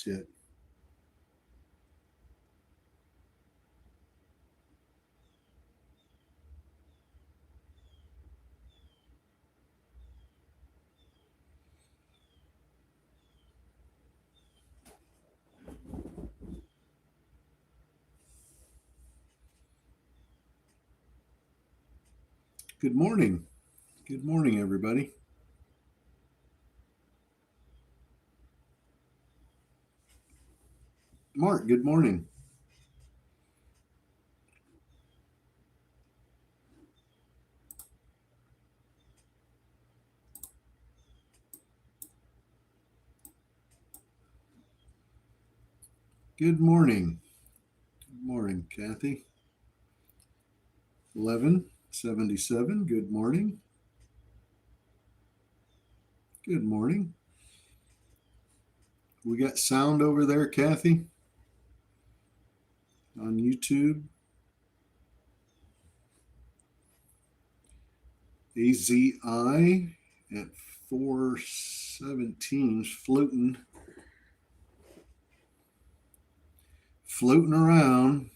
lost yet. Good morning. Good morning, everybody. Mark, good morning. Good morning. Good morning, Kathy. 1177, good morning. Good morning. We got sound over there, Kathy, on YouTube. AZI at 417 is floating around.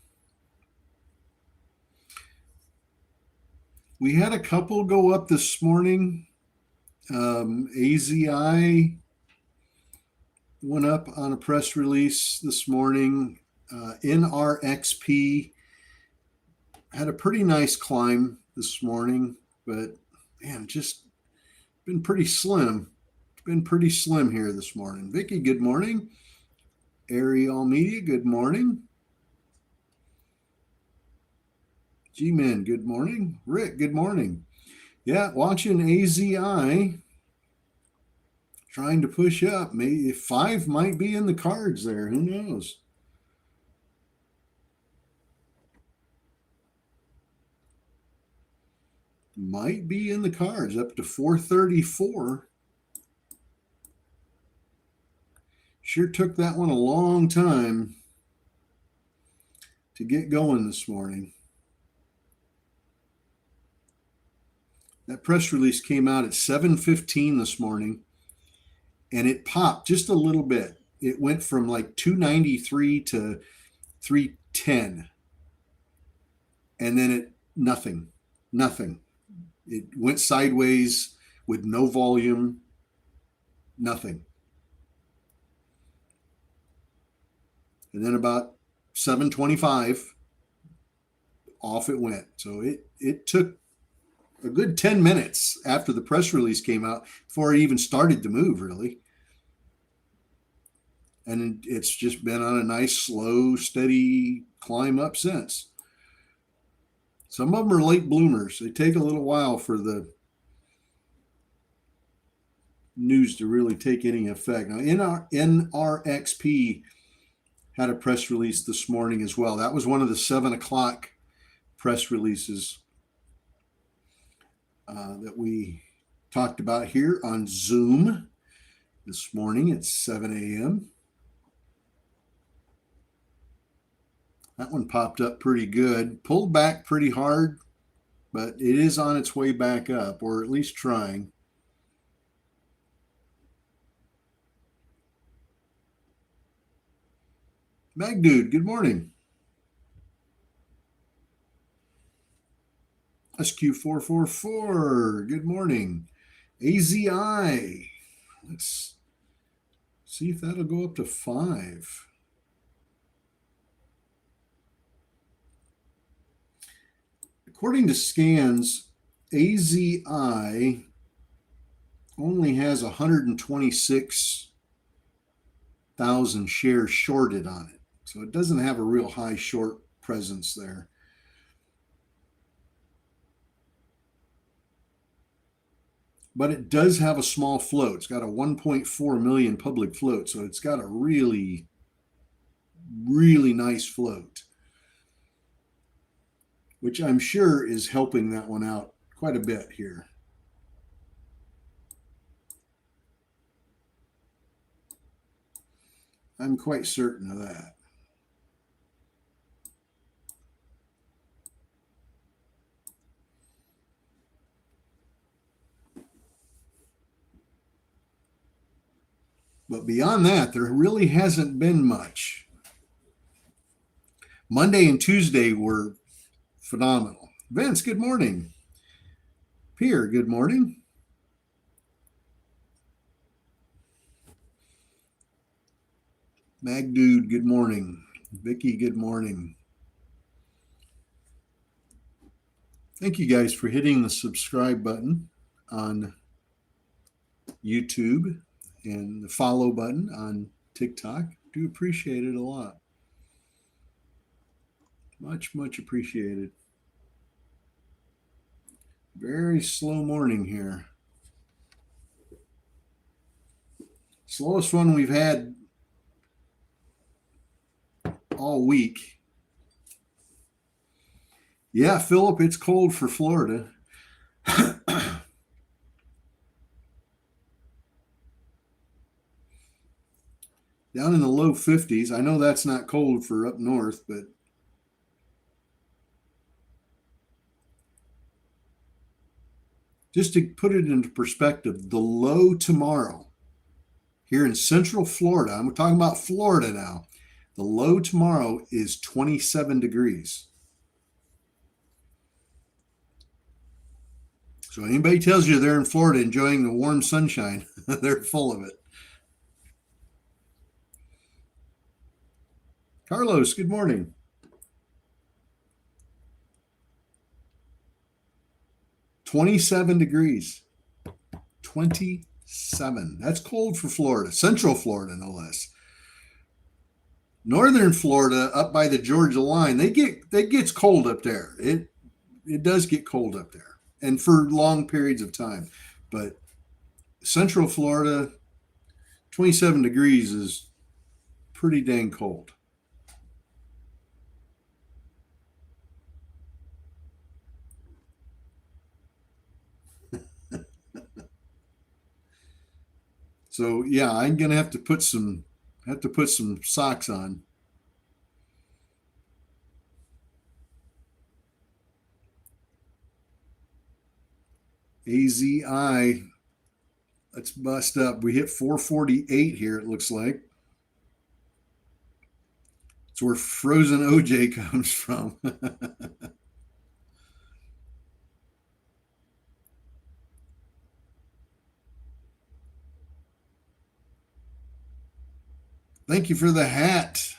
We had a couple go up this morning. AZI went up on a press release this morning. NRXP had a pretty nice climb this morning, but man, just been pretty slim. It's been pretty slim here this morning. Vicky, good morning. Ariel Media, good morning. G-Man, good morning. Rick, good morning. Yeah, watching AZI trying to push up. Maybe 5 might be in the cards there. Who knows? Might be in the cards up to 434. Sure took that one a long time to get going this morning. That press release came out at 7:15 this morning, and it popped just a little bit. It went from like 293 to 310, and then it nothing. It went sideways with no volume, nothing. And then about 7:25, off it went. So it took a good 10 minutes after the press release came out before it even started to move, really. And it's just been on a nice, slow, steady climb up since. Some of them are late bloomers. They take a little while for the news to really take any effect. Now, NRXP had a press release this morning as well. That was one of the 7 o'clock press releases that we talked about here on Zoom this morning at 7 a.m. That one popped up pretty good, pulled back pretty hard, but it is on its way back up, or at least trying. Magdude, good morning. SQ444, good morning. AZI, let's see if that'll go up to 5. According to scans, AZI only has 126,000 shares shorted on it. So it doesn't have a real high short presence there. But it does have a small float. It's got a 1.4 million public float. So it's got a really, really nice float, which I'm sure is helping that one out quite a bit here. I'm quite certain of that. But But beyond that, there really hasn't been much. Monday and Tuesday were phenomenal. Vince, good morning. Pierre, good morning. Mag Dude, good morning. Vicky, good morning. Thank you guys for hitting the subscribe button on YouTube and the follow button on TikTok. Do appreciate it a lot. Much, much appreciated. Very slow morning here. Slowest one we've had all week. Yeah, Philip, it's cold for Florida. Down in the low 50s. I know that's not cold for up north, but just to put it into perspective, the low tomorrow here in Central Florida, I'm talking about Florida now, the low tomorrow is 27 degrees. So anybody tells you they're in Florida enjoying the warm sunshine, they're full of it. Carlos, good morning. "27 degrees. 27. That's cold for Florida. Central Florida, no less. Northern Florida, up by the Georgia line, it gets cold up there. It does get cold up there, and for long periods of time. But Central Florida, 27 degrees is pretty dang cold. So yeah, I'm gonna have to put some socks on. AZI, let's bust up. We hit 448 here, it looks like. It's where frozen OJ comes from. Thank you for the hat,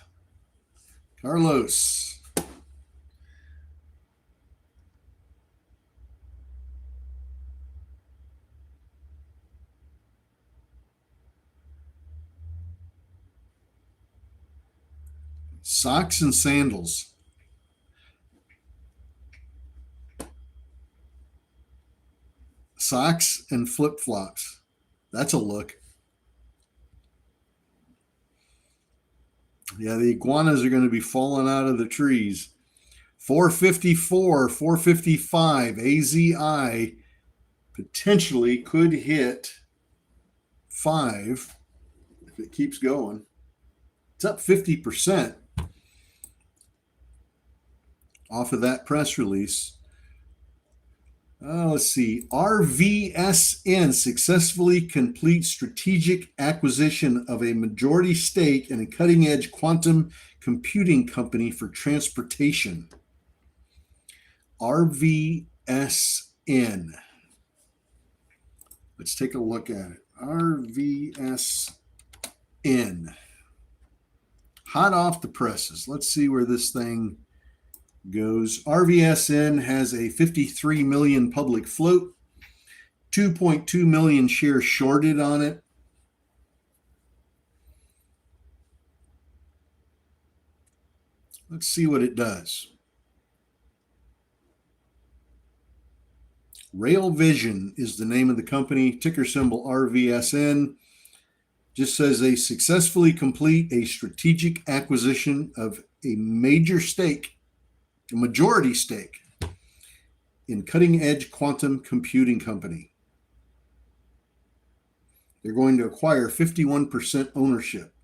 Carlos. Socks and sandals. Socks and flip-flops. That's a look. Yeah, the iguanas are going to be falling out of the trees. 454, 455. AZI potentially could hit 5 if it keeps going. It's up 50% off of that press release. Let's see. RVSN successfully completes strategic acquisition of a majority stake in a cutting-edge quantum computing company for transportation. RVSN. Let's take a look at it. RVSN. Hot off the presses. Let's see where this thing goes. RVSN has a 53 million public float, 2.2 million shares shorted on it. Let's see what it does. Rail Vision is the name of the company, ticker symbol RVSN. Just says they successfully complete a strategic acquisition of a major stake, a majority stake in cutting-edge quantum computing company. They're going to acquire 51% ownership.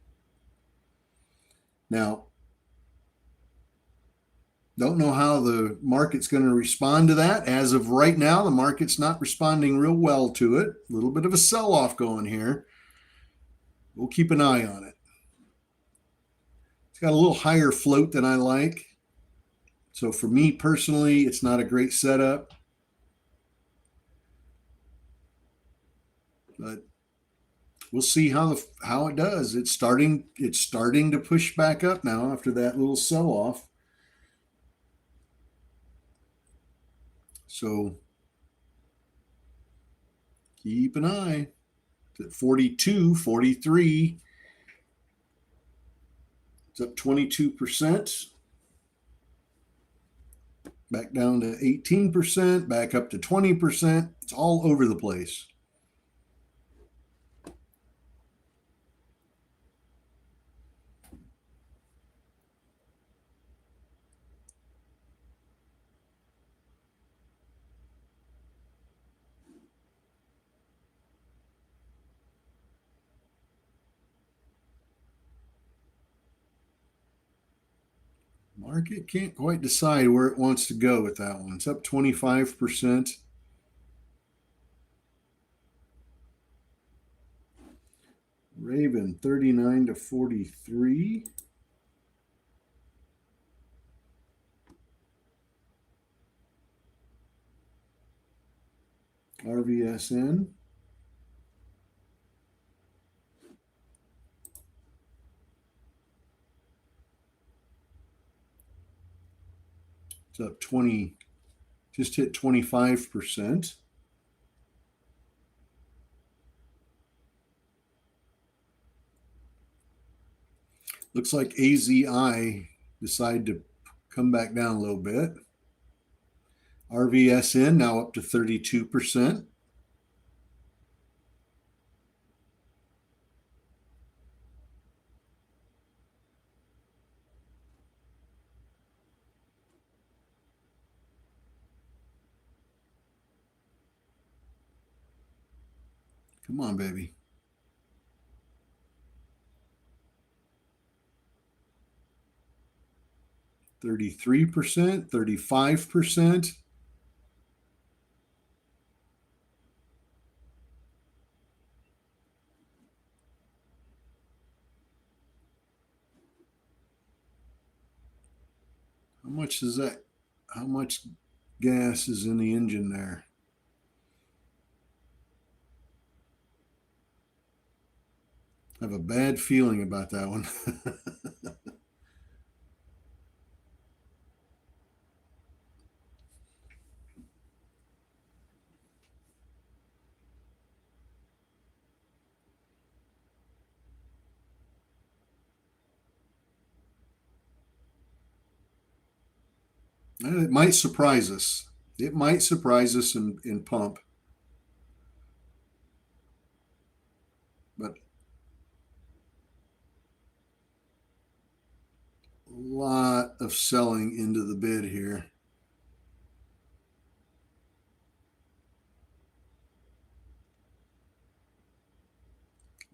Now, don't know how the market's going to respond to that. As of right now, the market's not responding real well to it. A little bit of a sell-off going here. We'll keep an eye on it. It's got a little higher float than I like. So for me personally, it's not a great setup. But we'll see how it does. It's starting to push back up now after that little sell off. So keep an eye. It's at 42, 43. It's up 22%. Back down to 18%, back up to 20%. It's all over the place. Market can't quite decide where it wants to go with that one. It's up 25%. Raven 39 to 43. RVSN. It's up 20, just hit 25%. Looks like AZI decided to come back down a little bit. RVSN now up to 32%. Come on, baby. 33%, 35%. How much is that? How much gas is in the engine there? I have a bad feeling about that one. It might surprise us. It might surprise us in pump. But a lot of selling into the bid here.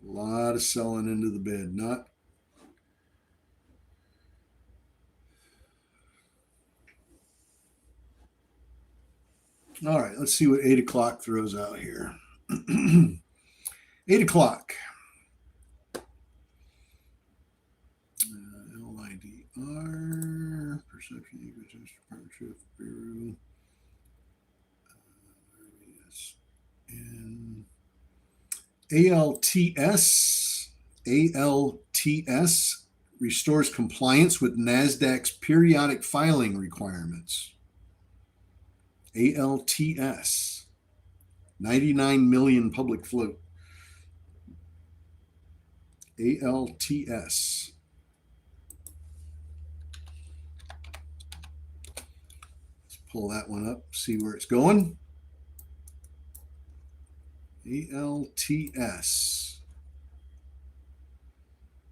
A lot of selling into the bid. Not all right. Let's see what 8 o'clock throws out here. 8 o'clock. LIDR, Perception Partnership Bureau. And ALTS restores compliance with NASDAQ's periodic filing requirements. ALTS, 99 million public float. ALTS. Let's pull that one up, see where it's going. ALTS.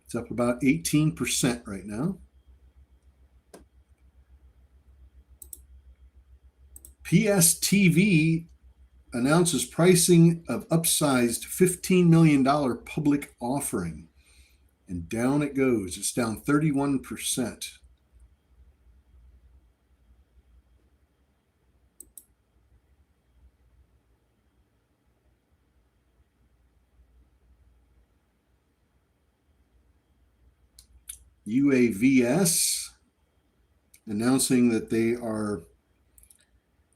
It's up about 18% right now. PSTV announces pricing of upsized $15 million public offering. And down it goes. It's down 31%. UAVS announcing that they are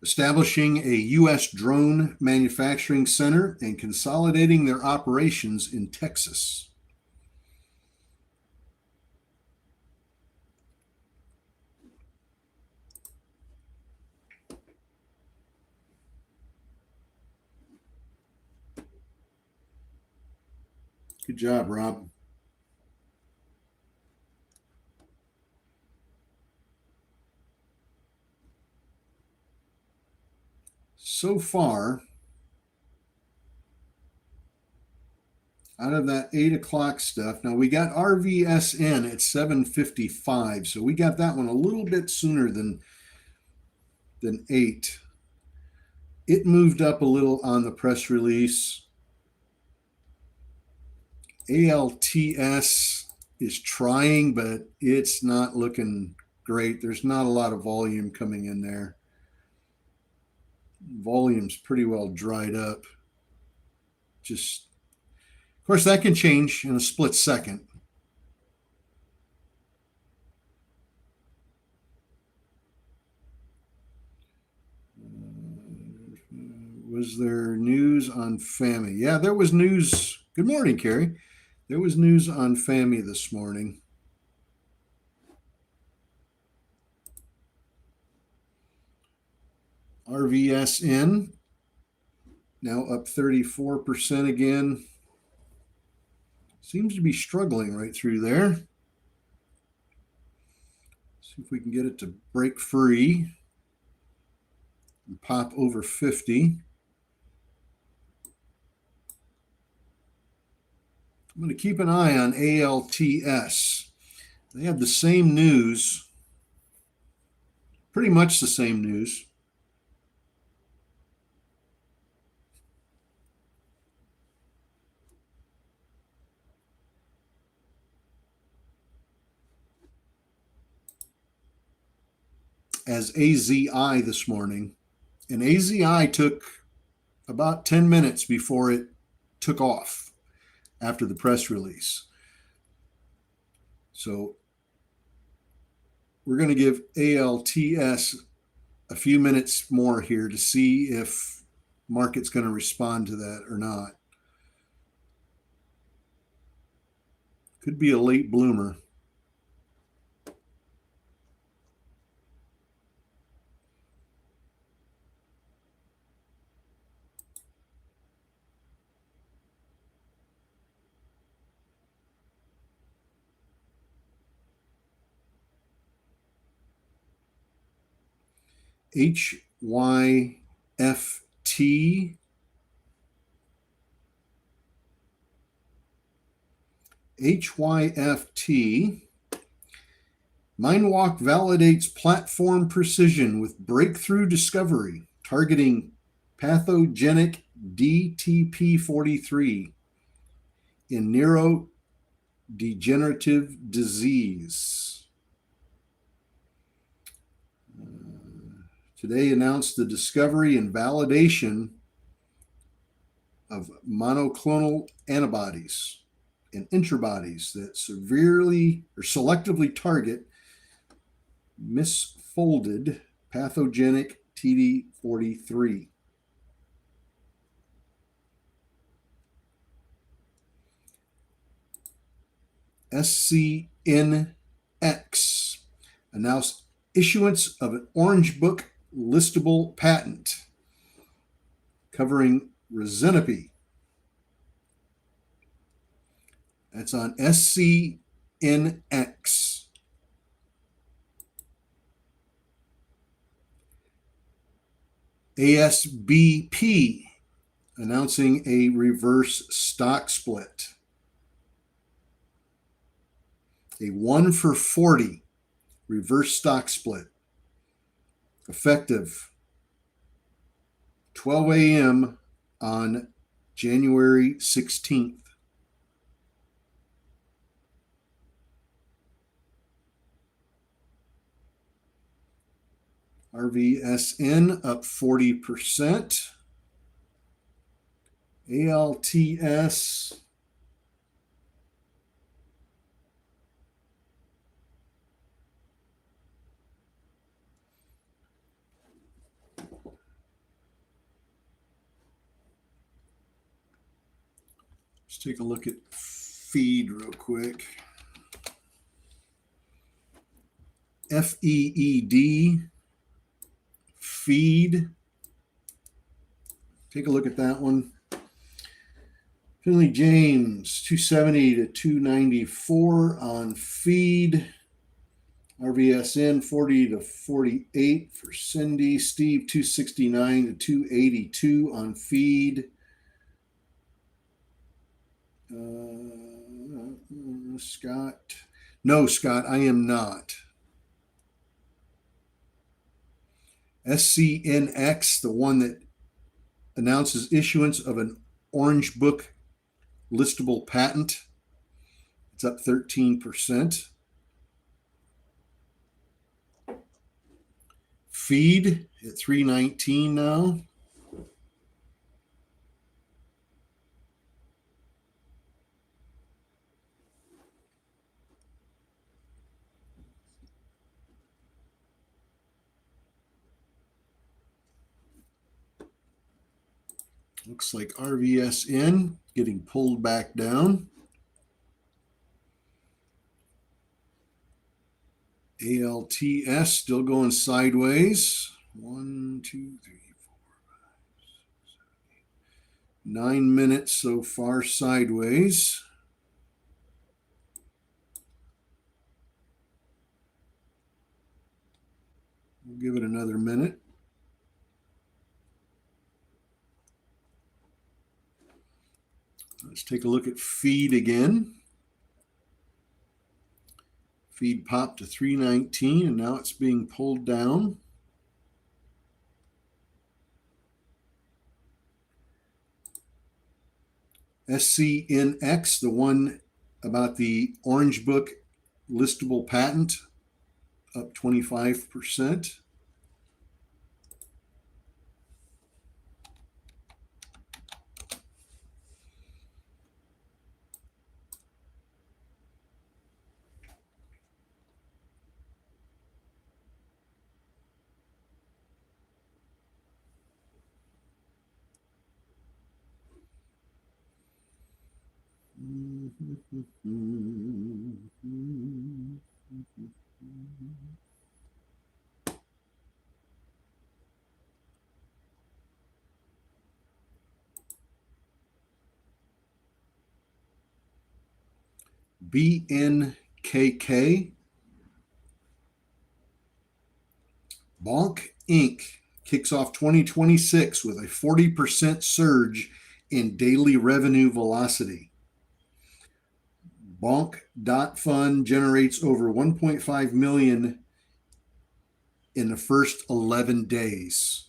establishing a U.S. drone manufacturing center and consolidating their operations in Texas. Good job, Rob. So far, out of that 8 o'clock stuff, now we got RVSN at 7:55, so we got that one a little bit sooner than 8. It moved up a little on the press release. ALTS is trying, but it's not looking great. There's not a lot of volume coming in there. Volume's pretty well dried up. Just, of course, that can change in a split second. Was there news on FAMI? Yeah, there was news. Good morning, Carrie. There was news on FAMI this morning. RVSN now up 34% again. Seems to be struggling right through there. See if we can get it to break free and pop over 50. I'm going to keep an eye on ALTS. They have the same news, pretty much the same news. As AZI this morning. And AZI took about 10 minutes before it took off after the press release. So we're going to give ALTS a few minutes more here to see if market's going to respond to that or not. Could be a late bloomer. HYFT. HYFT. MindWalk validates platform precision with breakthrough discovery targeting pathogenic DTP43 in neurodegenerative disease. Today announced the discovery and validation of monoclonal antibodies and interbodies that severely or selectively target misfolded pathogenic TD43. SCNX announced issuance of an Orange Book listable patent covering Rosenapy. That's on SCNX. ASBP announcing a reverse stock split. A 1-for-40 reverse stock split. Effective 12 a.m. on January 16th. RVSN up 40%. ALTS Let's take a look at feed real quick. FEED, feed. Take a look at that one. Finley James, 270 to 294 on feed. RVSN, 40 to 48 for Cindy. Steve, 269 to 282 on feed. Scott. No, Scott, I am not. SCNX, the one that announces issuance of an Orange Book listable patent. It's up 13%. Feed at 319 now. Looks like RVSN getting pulled back down. ALTS still going sideways. 1, 2, 3, 4, 5, 6, 7, 8. 9 minutes so far sideways. We'll give it another minute. Let's take a look at feed again. Feed popped to 319 and now it's being pulled down. SCNX, the one about the Orange Book listable patent, up 25%. BNKK. Bonk Inc. kicks off 2026 with a 40% surge in daily revenue velocity. Bonk.Fund generates over 1.5 million in the first 11 days.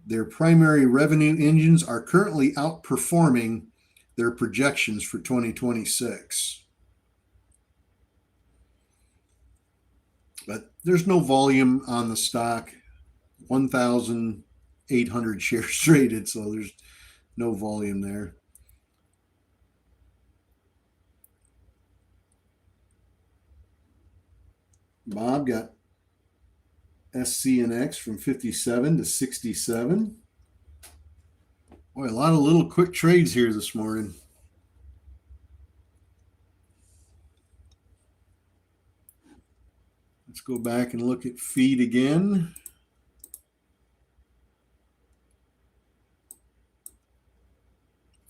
Their primary revenue engines are currently outperforming their projections for 2026. But there's no volume on the stock. 1,800 shares traded, so there's no volume there. Bob got SCNX from 57 to 67. Boy, a lot of little quick trades here this morning. Let's go back and look at feed again.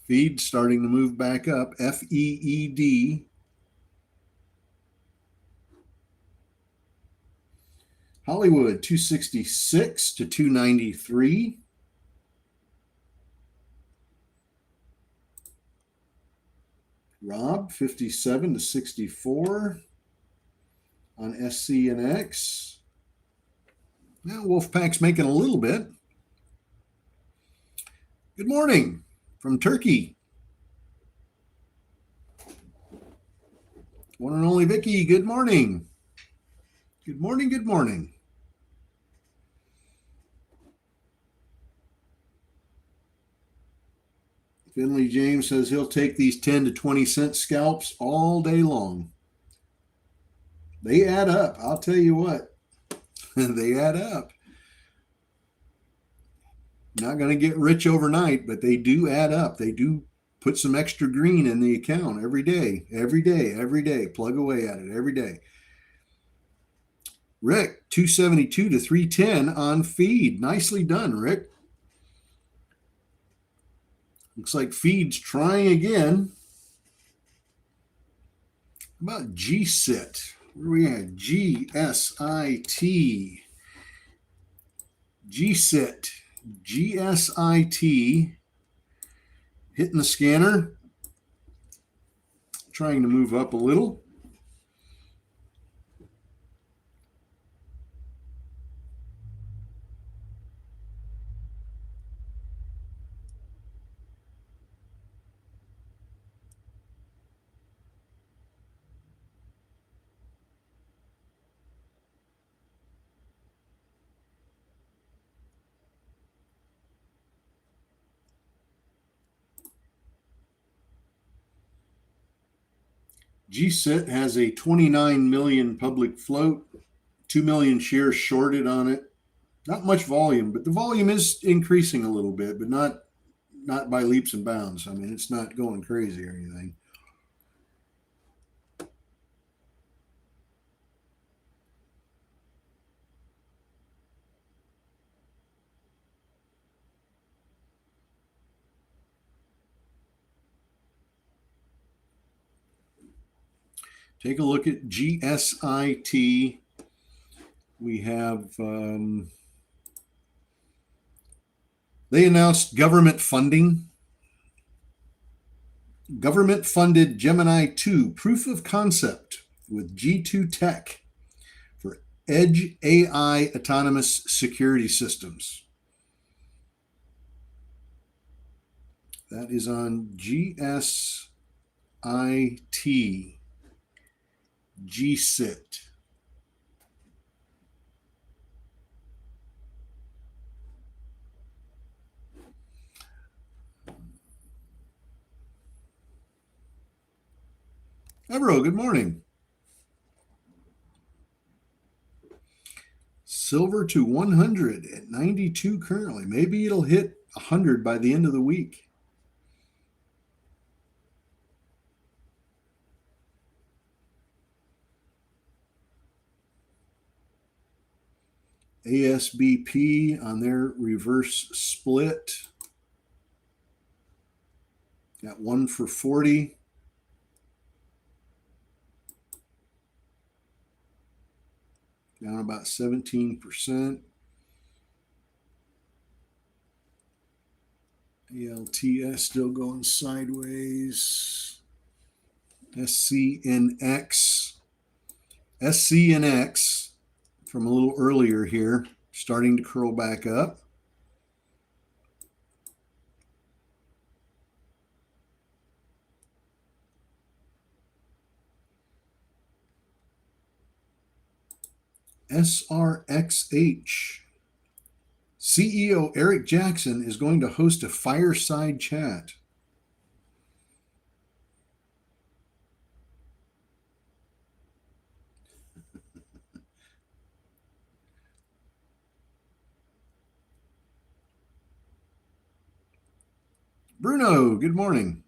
Feed starting to move back up. FEED. Hollywood, 266 to 293. Rob, 57 to 64 on SCNX. Now Wolfpack's making a little bit. Good morning from Turkey. One and only Vicky, good morning. Good morning, good morning. Finley James says he'll take these 10 to 20 cent scalps all day long. They add up. I'll tell you what, they add up. Not going to get rich overnight, but they do add up. They do put some extra green in the account every day, every day, every day. Plug away at it every day. Rick, 272 to 310 on feed. Nicely done, Rick. Looks like feed's trying again. How about GSIT? Where are we at? GSIT. GSIT. GSIT. Hitting the scanner. Trying to move up a little. GSIT has a 29 million public float, 2 million shares shorted on it. Not much volume, but the volume is increasing a little bit, but not by leaps and bounds. I mean, it's not going crazy or anything. Take a look at GSIT. We have, they announced government funding. Government funded Gemini 2 proof of concept with G2 Tech for Edge AI autonomous security systems. That is on GSIT. GSIT. Evero, good morning. Silver to 100 at 92 currently. Maybe it'll hit 100 by the end of the week. ASBP on their reverse split. Got 1 for 40. Down about 17%. ALTS still going sideways. SCNX. SCNX from a little earlier here, starting to curl back up. SRXH. CEO Eric Jackson is going to host a fireside chat. Bruno, good morning.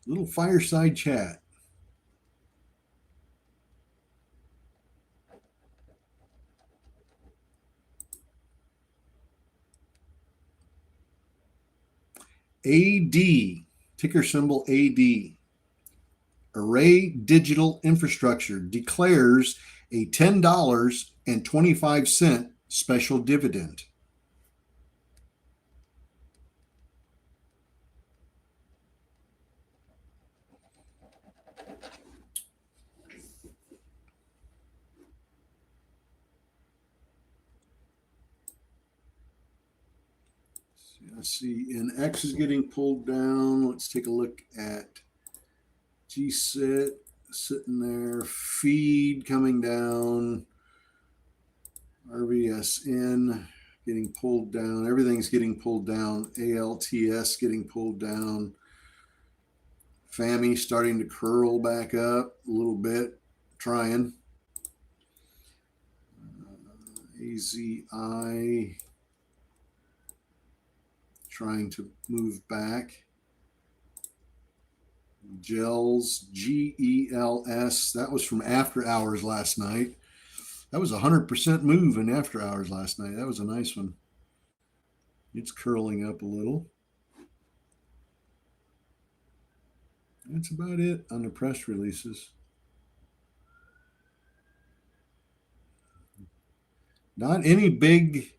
Little fireside chat. AD, ticker symbol AD. Array Digital Infrastructure declares a $10.25 special dividend. Let's see, NX is getting pulled down. Let's take a look at GSIT sitting there. Feed coming down. RVSN getting pulled down. Everything's getting pulled down. ALTS getting pulled down. FAMI starting to curl back up a little bit, trying. AZI trying to move back. GELS, GELS, that was from after hours last night. That was a 100% move in after hours last night. That was a nice one. It's curling up a little. That's about it on the press releases. Not any big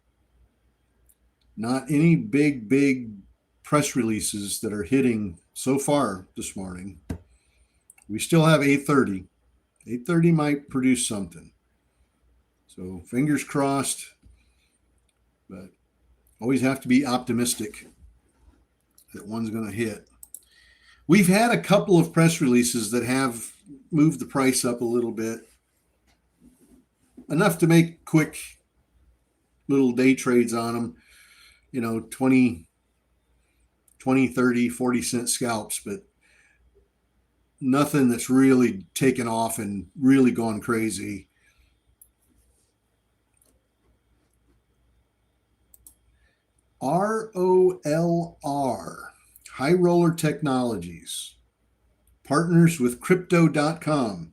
press releases that are hitting so far this morning. We still have 8:30. 8:30 might produce something. So fingers crossed, but always have to be optimistic that one's going to hit. We've had a couple of press releases that have moved the price up a little bit, enough to make quick little day trades on them, 20, 30, 40-cent scalps, but nothing that's really taken off and really gone crazy. ROLR, High Roller Technologies, partners with Crypto.com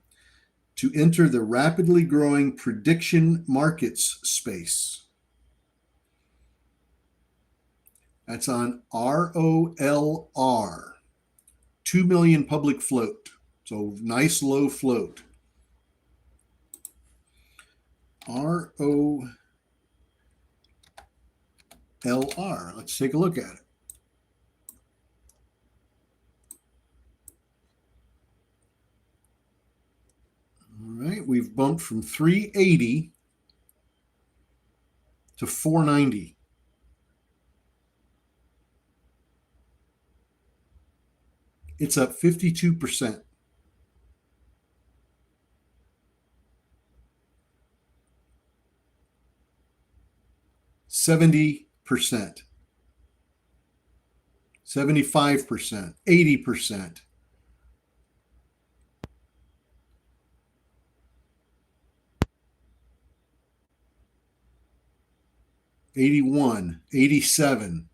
to enter the rapidly growing prediction markets space. That's on ROLR, 2 million public float. So nice low float. ROLR. Let's take a look at it. All right, we've bumped from 380 to 490. It's up 52%. %70, 75%, 80%. $81, $87,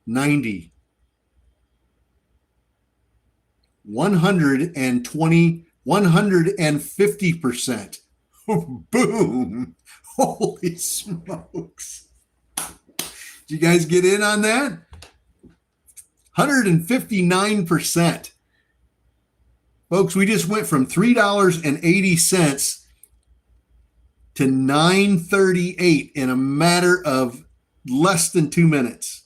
$90, $120, 150%. Boom. Holy smokes. Did you guys get in on that? 159%. Folks, we just went from $3.80 to $9.38 in a matter of less than 2 minutes.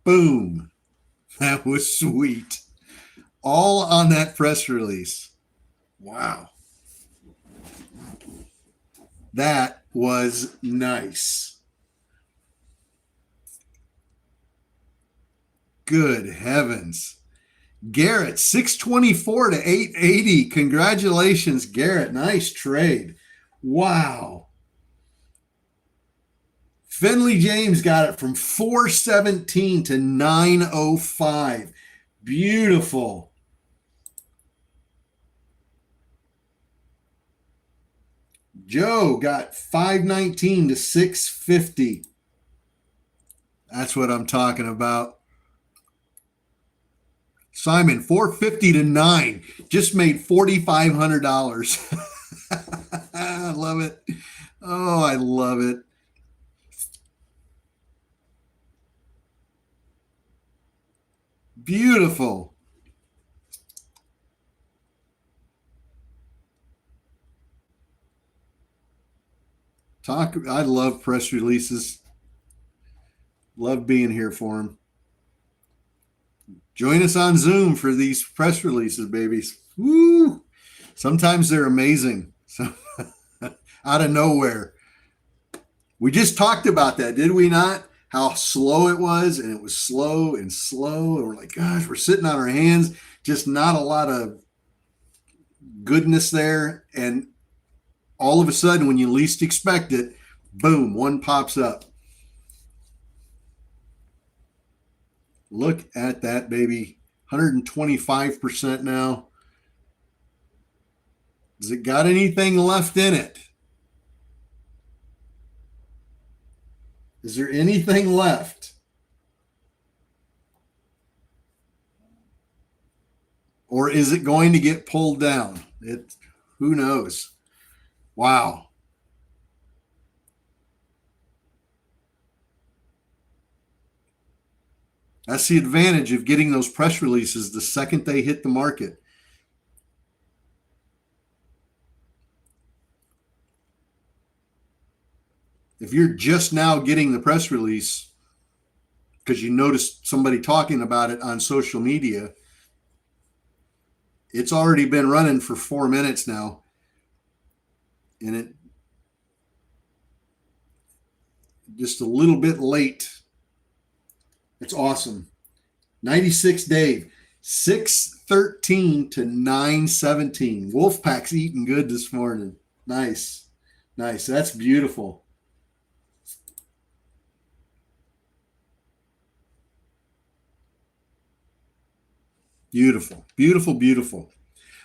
Boom. That was sweet. All on that press release. Wow. That was nice. Good heavens. Garrett, 624 to 880. Congratulations, Garrett. Nice trade. Wow. Finley James got it from 417 to 905. Beautiful. Joe got 519 to 650. That's what I'm talking about. Simon, 450 to 9. Just made $4,500. I love it. Oh, I love it. Beautiful. I love press releases. Love being here for them. Join us on Zoom for these press releases, babies. Woo! Sometimes they're amazing. So, out of nowhere. We just talked about that, did we not? How slow it was, and it was slow and slow. And we're like, gosh, we're sitting on our hands. Just not a lot of goodness there. And all of a sudden, when you least expect it, boom, one pops up. Look at that, baby. 125% now. Has it got anything left in it? Is there anything left? Or is it going to get pulled down? Who knows? Wow. That's the advantage of getting those press releases the second they hit the market. If you're just now getting the press release because you noticed somebody talking about it on social media, it's already been running for 4 minutes now. And it just a little bit late. It's awesome. 96 Dave, 613 to 917. Wolfpack's eating good this morning. Nice. Nice. That's beautiful. Beautiful, beautiful, beautiful.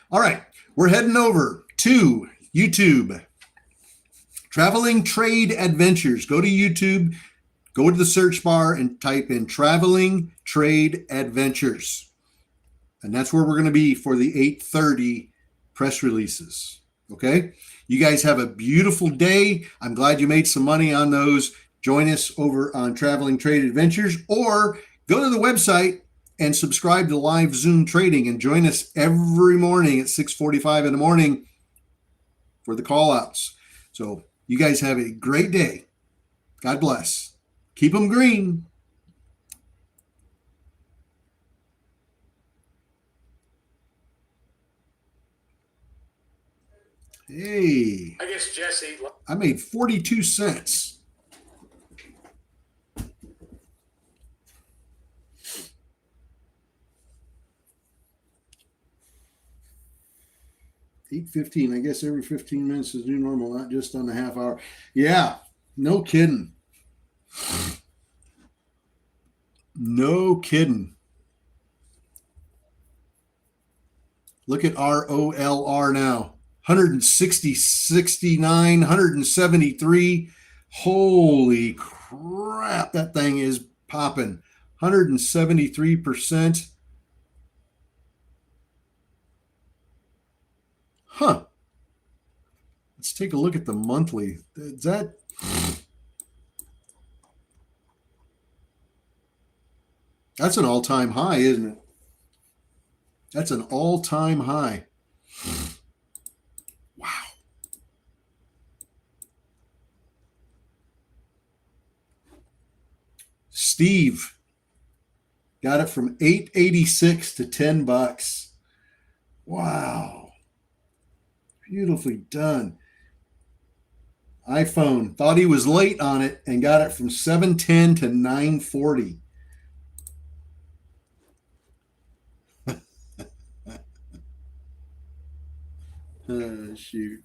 All right, we're heading over to YouTube. Traveling Trade Adventures. Go to YouTube, go to the search bar and type in Traveling Trade Adventures. And that's where we're going to be for the 8:30 press releases. Okay? You guys have a beautiful day. I'm glad you made some money on those. Join us over on Traveling Trade Adventures, or go to the website and subscribe to Live Zoom Trading and join us every morning at 6:45 in the morning for the call outs. So you guys have a great day. God bless. Keep them green. Hey. I guess Jesse. I made 42 cents. $8.15. I guess every 15 minutes is new normal, not just on the half hour. Yeah, no kidding. No kidding. Look at ROLR now. 160, 69, 173. Holy crap, that thing is popping. 173%. Huh. Let's take a look at the monthly. Is that's an all-time high, isn't it? That's an all-time high. Wow. Steve got it from $8.86 to $10. Wow. Beautifully done. iPhone thought he was late on it and got it from $7.10 to $9.40. Shoot.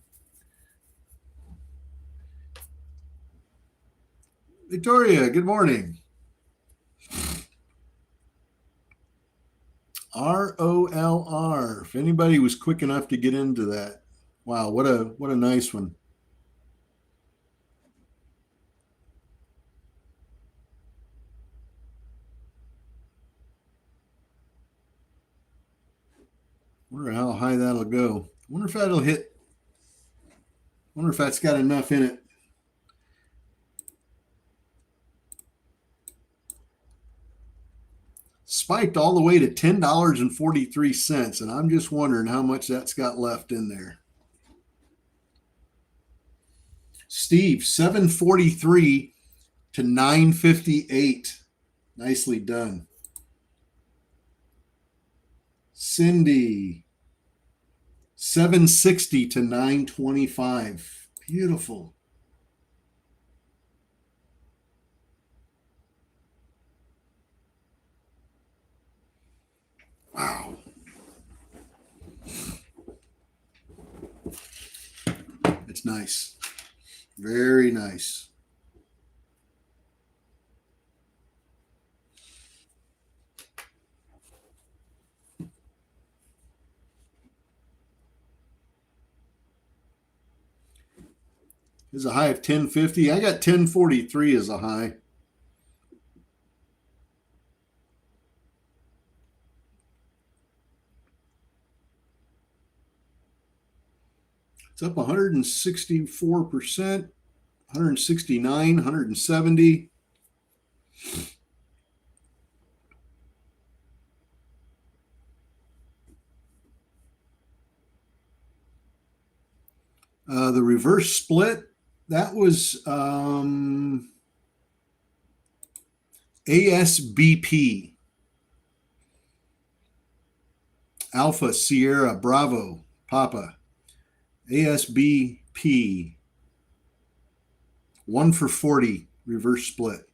Victoria, good morning. ROLR. If anybody was quick enough to get into that. Wow, what a nice one. Wonder how high that'll go. Wonder if that'll hit. Wonder if that's got enough in it. Spiked all the way to $10.43, and I'm just wondering how much that's got left in there. Steve, 743 to 958. Nicely done. Cindy, 760 to 925. Beautiful. Wow. It's nice. Very nice. There's a high of 1050. I got 1043 as a high. It's up 164%, 169, 170. The reverse split, that was ASBP. Alpha, Sierra, Bravo, Papa. ASBP. 1 for 40 reverse split.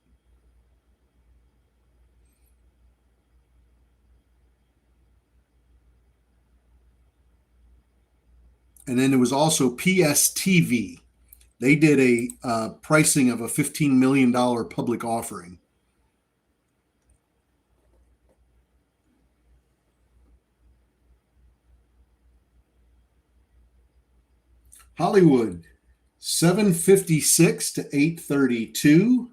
And then there was also PSTV. They did a pricing of a $15 million public offering. Hollywood, 756 to 832.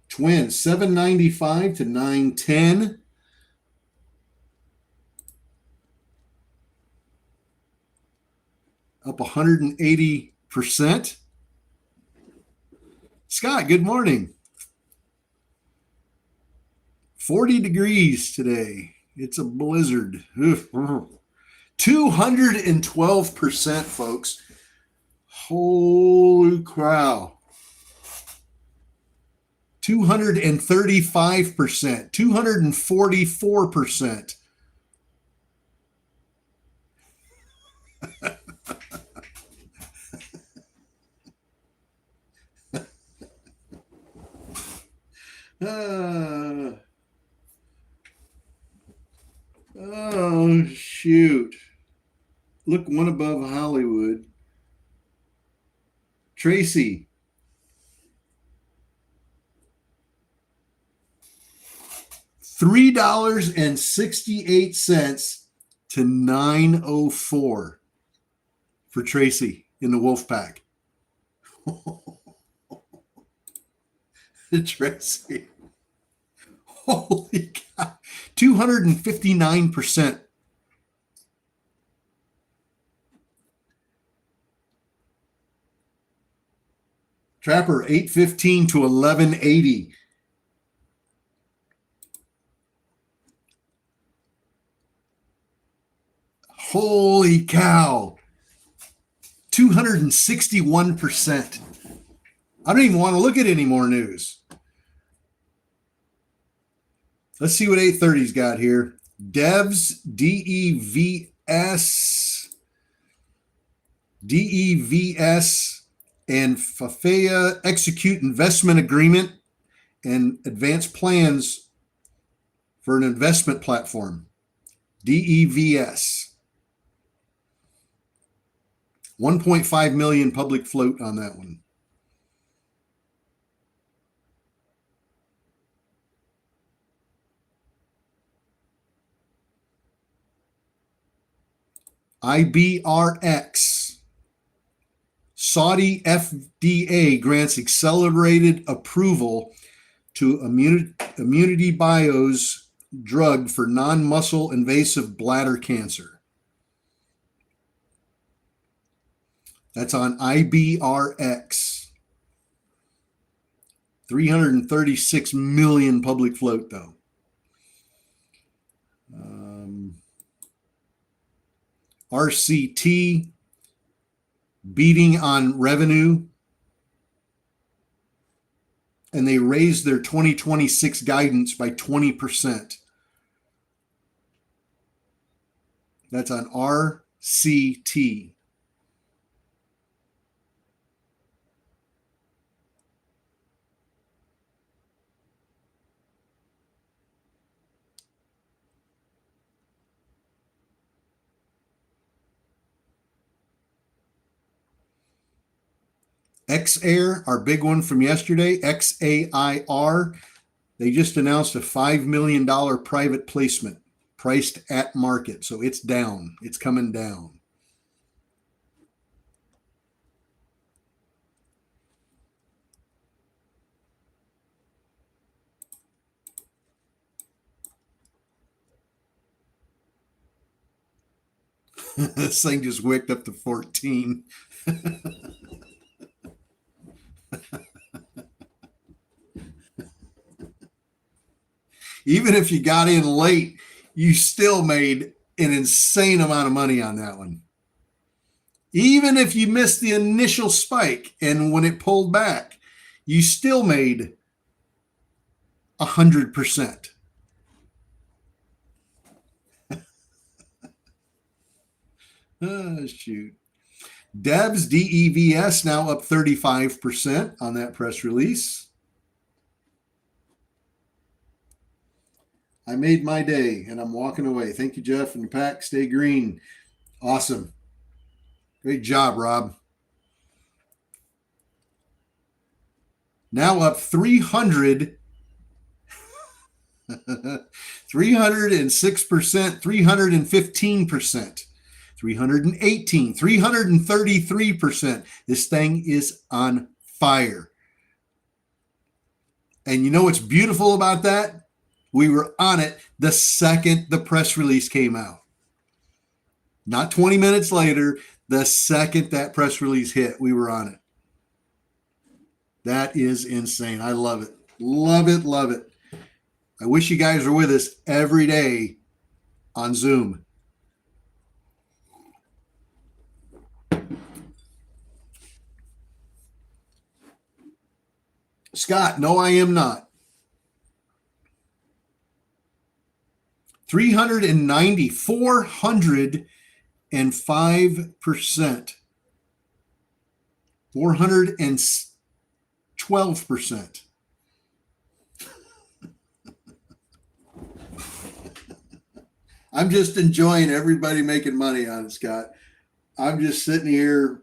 Twin, 795 to 910. Up 180%. Scott, good morning. 40 degrees today. It's a blizzard. 212%, folks. Holy cow. 235%, 244%. Oh, shoot. Look, one above Hollywood. Tracy. $3.68 to $9.04 for Tracy in the Wolfpack. Tracy. Holy cow. 259%. Trapper, 815 to 1180. Holy cow. 261%. I don't even want to look at any more news. Let's see what 830's got here. Devs, DEVS, and Fafea execute investment agreement and advance plans for an investment platform. DEVS. 1.5 million public float on that one. IBRX. Saudi FDA grants accelerated approval to Immunity Bio's drug for non-muscle invasive bladder cancer. That's on IBRX. 336 million public float, though. RCT beating on revenue, and they raised their 2026 guidance by 20%. That's on RCT. Xair, our big one from yesterday, XAIR, they just announced a $5 million private placement priced at market. So it's down. It's coming down. This thing just wicked up to 14. Even if you got in late, you still made an insane amount of money on that one. Even if you missed the initial spike and when it pulled back, you still made 100%. Oh, shoot. Devs, DEVS, now up 35% on that press release. I made my day and I'm walking away. Thank you, Jeff and Pack. Stay green. Awesome. Great job, Rob. Now up 300, 306%, 315%, 318, 333%. This thing is on fire. And you know what's beautiful about that? We were on it the second the press release came out. Not 20 minutes later, the second that press release hit, we were on it. That is insane. I love it. Love it. Love it. I wish you guys were with us every day on Zoom. Scott, no, I am not. 390, 405%. 412%. I'm just enjoying everybody making money on it, Scott. I'm just sitting here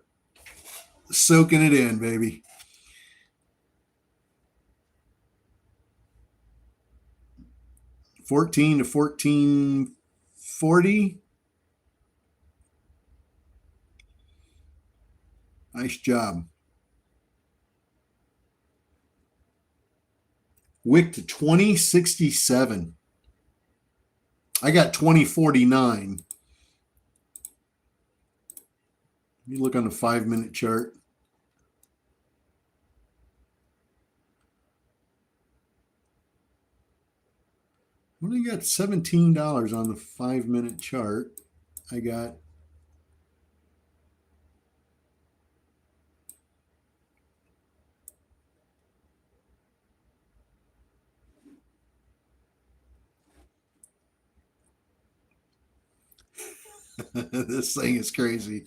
soaking it in, baby. $14 to $14.40. Nice job. Wick to 2067. I got 2049. You look on the 5-minute chart. We only got $17 on the 5-minute chart. I got this thing is crazy.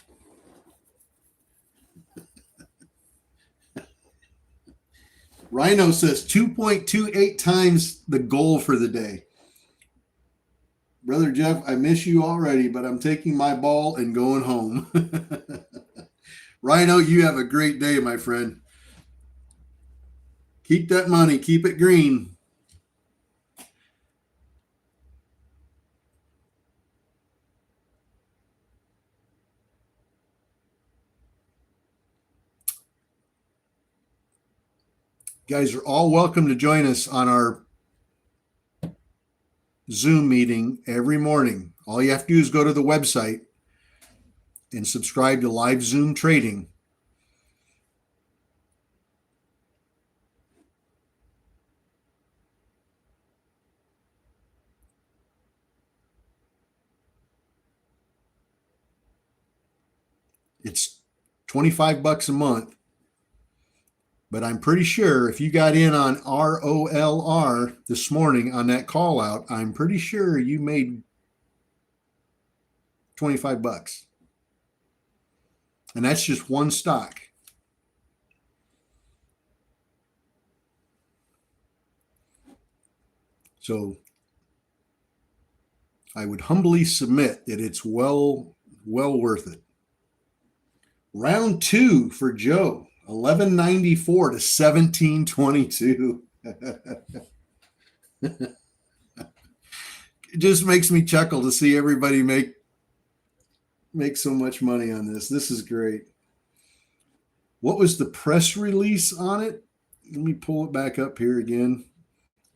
Rhino says 2.28 times the goal for the day. Brother Jeff, I miss you already, but I'm taking my ball and going home. Rhino, you have a great day, my friend. Keep that money. Keep it green. You guys are all welcome to join us on our Zoom meeting every morning. All you have to do is go to the website and subscribe to live Zoom trading. It's $25 a month. But I'm pretty sure if you got in on ROLR this morning on that call out, I'm pretty sure you made $25. And that's just one stock. So I would humbly submit that it's well worth it. Round 2 for Joe. 1194 to 1722. It just makes me chuckle to see everybody make so much money on this. This is great. What was the press release on it? Let me pull it back up here again.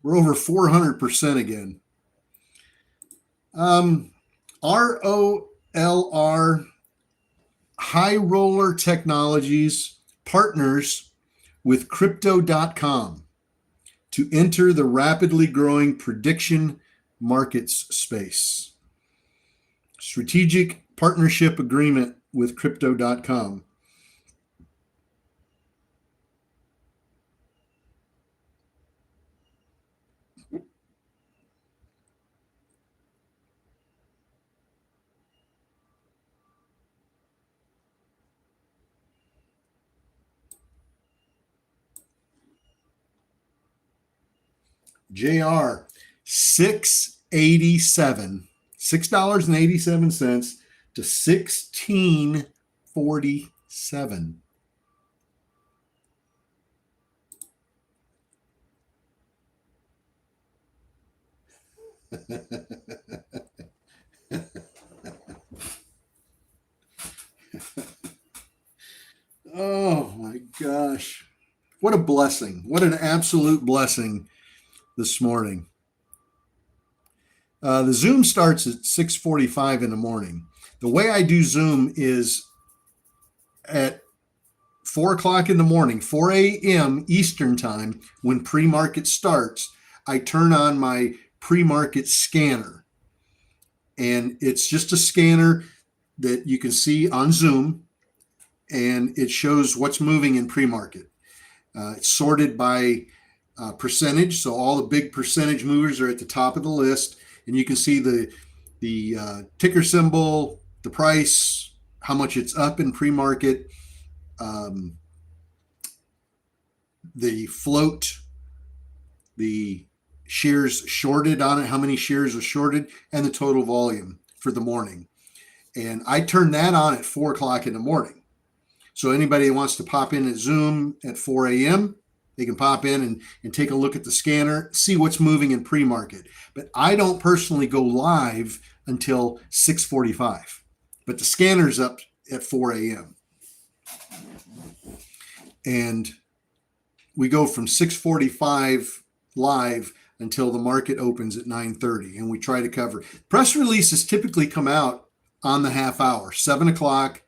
We're over 400% again. ROLR, High Roller Technologies, partners with Crypto.com to enter the rapidly growing prediction markets space. Strategic partnership agreement with Crypto.com. JR, $6.87 to 16.47. Oh my gosh. What a blessing. What an absolute blessing this morning. The Zoom starts at 6:45 in the morning. The way I do Zoom is at 4 o'clock in the morning, 4 a.m. Eastern time, when pre-market starts, I turn on my pre-market scanner. And it's just a scanner that you can see on Zoom, and it shows what's moving in pre-market. It's sorted by percentage, so all the big percentage movers are at the top of the list, and you can see the ticker symbol, the price, how much it's up in pre-market, the float, the shares shorted on it, how many shares are shorted, and the total volume for the morning. And I turn that on at 4 o'clock in the morning. So anybody that wants to pop in at Zoom at 4 a.m., they can pop in and take a look at the scanner, see what's moving in pre-market. But I don't personally go live until 6:45. But the scanner's up at 4 a.m. And we go from 6:45 live until the market opens at 9:30, and we try to cover. Press releases typically come out on the half hour, 7 o'clock,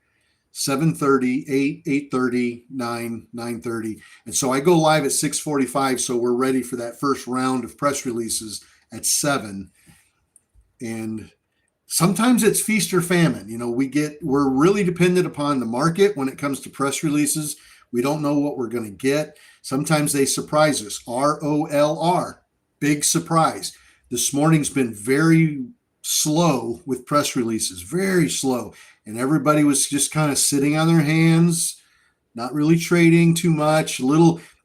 7:30, 8, 8:30, 9, 9:30. And so I go live at 6:45, so we're ready for that first round of press releases at 7. And sometimes it's feast or famine. You know, we're really dependent upon the market when it comes to press releases. We don't know what we're going to get. Sometimes they surprise us. ROLR, big surprise. This morning's been very slow with press releases, very slow. And everybody was just kind of sitting on their hands, not really trading too much.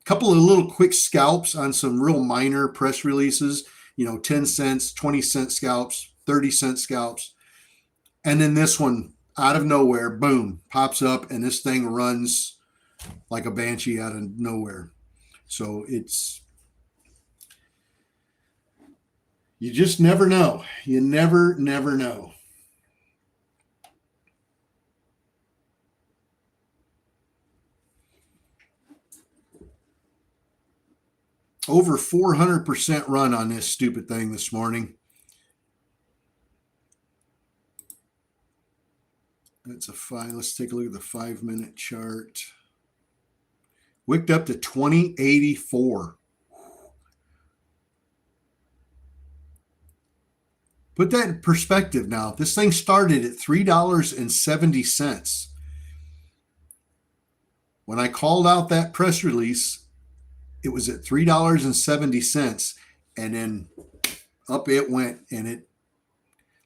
Couple of little quick scalps on some real minor press releases, 10 cents, 20-cent scalps, 30-cent scalps. And then this one, out of nowhere, boom, pops up, and this thing runs like a banshee out of nowhere. So you just never know. You never know. Over 400% run on this stupid thing this morning. That's a 5. Let's take a look at the 5-minute chart. Wicked up to 2084. Put that in perspective now. This thing started at $3.70. When I called out that press release, it was at $3.70, and then up it went. And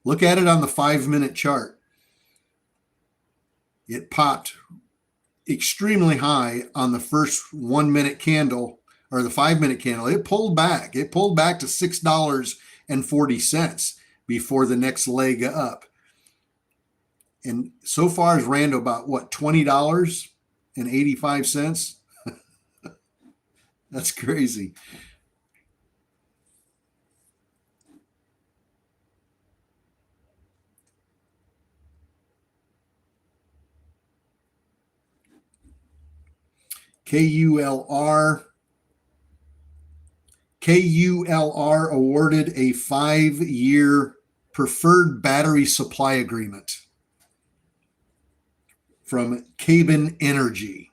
look at it on the 5-minute chart. It popped extremely high on the first 1-minute candle, or the 5-minute candle. It pulled back. It pulled back to $6.40 before the next leg up. And so far has ran to about $20. $1.85. That's crazy. KULR awarded a 5-year preferred battery supply agreement from Caben Energy.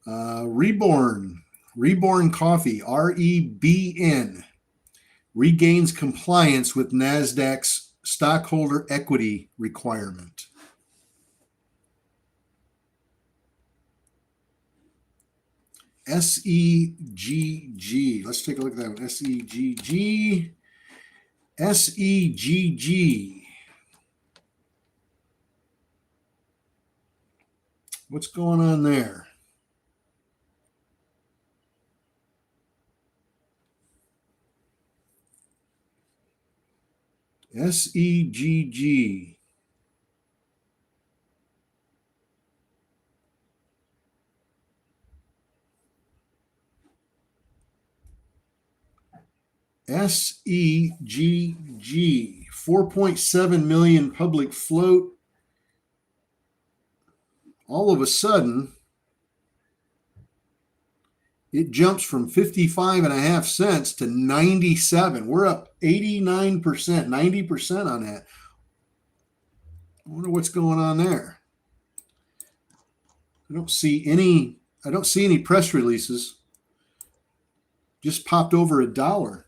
Reborn Coffee, REBN, regains compliance with NASDAQ's stockholder equity requirement. SEGG. Let's take a look at that one. SEGG. SEGG. What's going on there? SEGG. SEGG, 4.7 million public float. All of a sudden, it jumps from 55.5 cents to 97. We're up 89%, 90% on that. I wonder what's going on there. I don't see any press releases. Just popped over $1.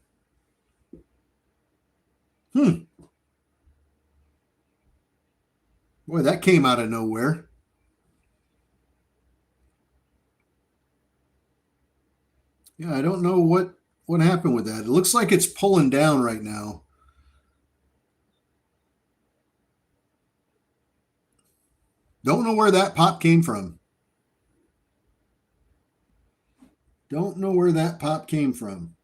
Boy, that came out of nowhere. Yeah, I don't know what happened with that. It looks like it's pulling down right now. Don't know where that pop came from. Don't know where that pop came from.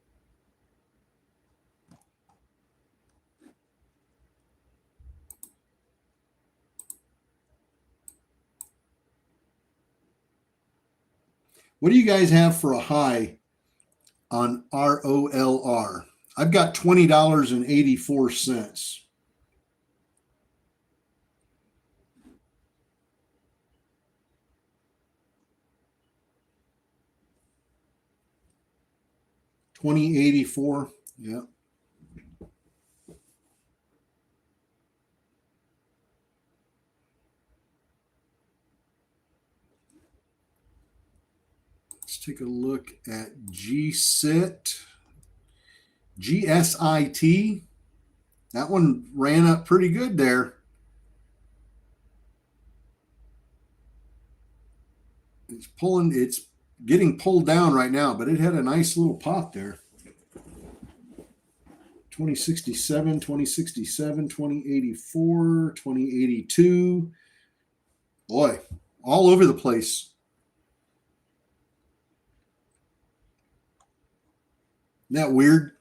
What do you guys have for a high on ROLR? I've got $20.84. $20.84. Yeah. Let's take a look at GSIT. GSIT. That one ran up pretty good there. It's getting pulled down right now, but it had a nice little pop there. 2067, 2067, 2084, 2082. Boy, all over the place. Isn't that weird?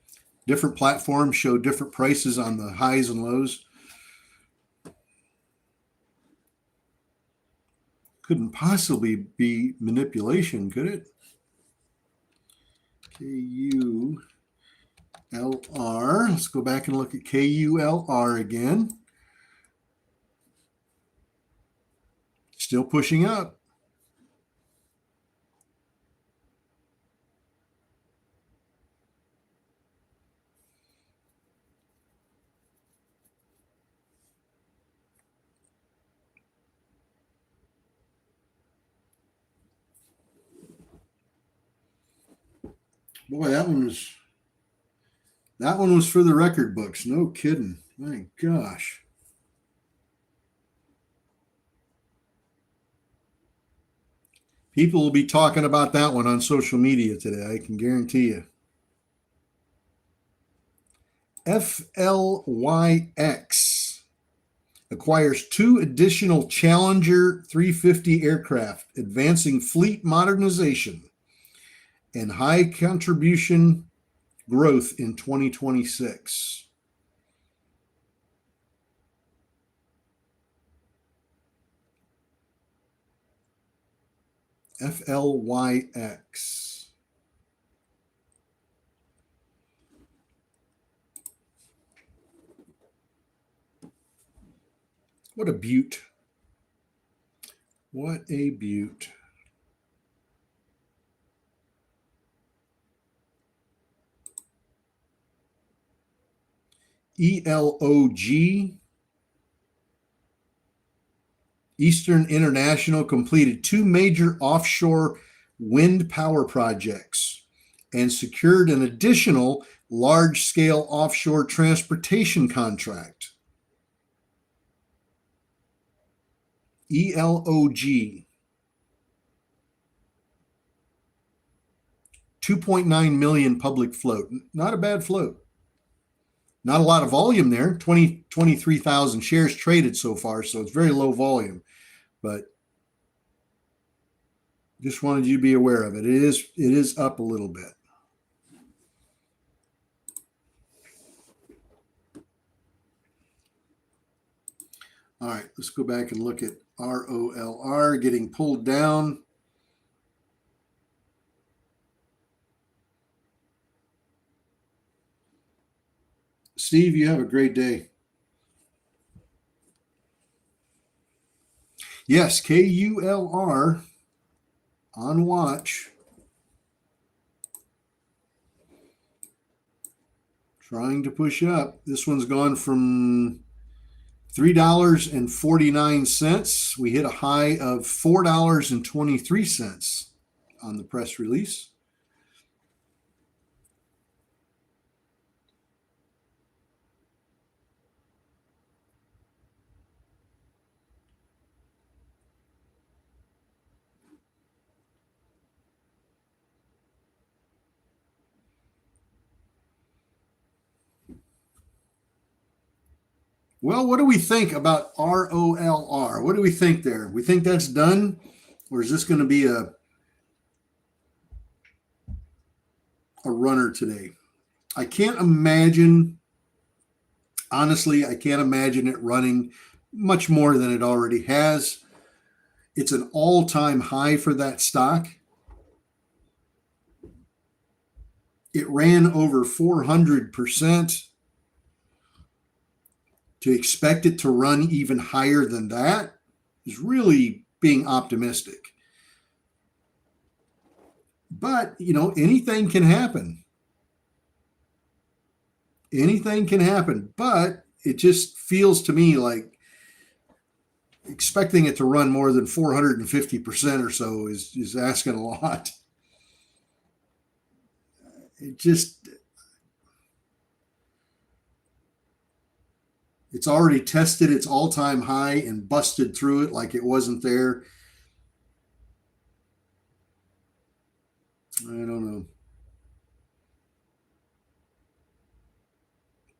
Different platforms show different prices on the highs and lows. Couldn't possibly be manipulation, could it? KULR. Let's go back and look at KULR again. Still pushing up. Boy, that one was for the record books. No kidding. My gosh. People will be talking about that one on social media today, I can guarantee you. FLYX acquires 2 additional Challenger 350 aircraft, advancing fleet modernization and high contribution growth in 2026. FLYX. What a beaut. What a beaut. ELOG. Eastern International completed 2 major offshore wind power projects and secured an additional large-scale offshore transportation contract. ELOG. 2.9 million public float. Not a bad float. Not a lot of volume there. 23,000 shares traded so far, so it's very low volume. But just wanted you to be aware of it. It is up a little bit. All right, let's go back and look at ROLR getting pulled down. Steve, you have a great day. Yes, KULR on watch. Trying to push up. This one's gone from $3.49. We hit a high of $4.23 on the press release. Well, what do we think about ROLR? What do we think there? We think that's done, or is this going to be a runner today? I can't imagine, honestly, I can't imagine it running much more than it already has. It's an all-time high for that stock. It ran over 400%. To expect it to run even higher than that is really being optimistic. But, anything can happen. Anything can happen. But it just feels to me like expecting it to run more than 450% or so is asking a lot. It's already tested its all-time high and busted through it like it wasn't there. I don't know.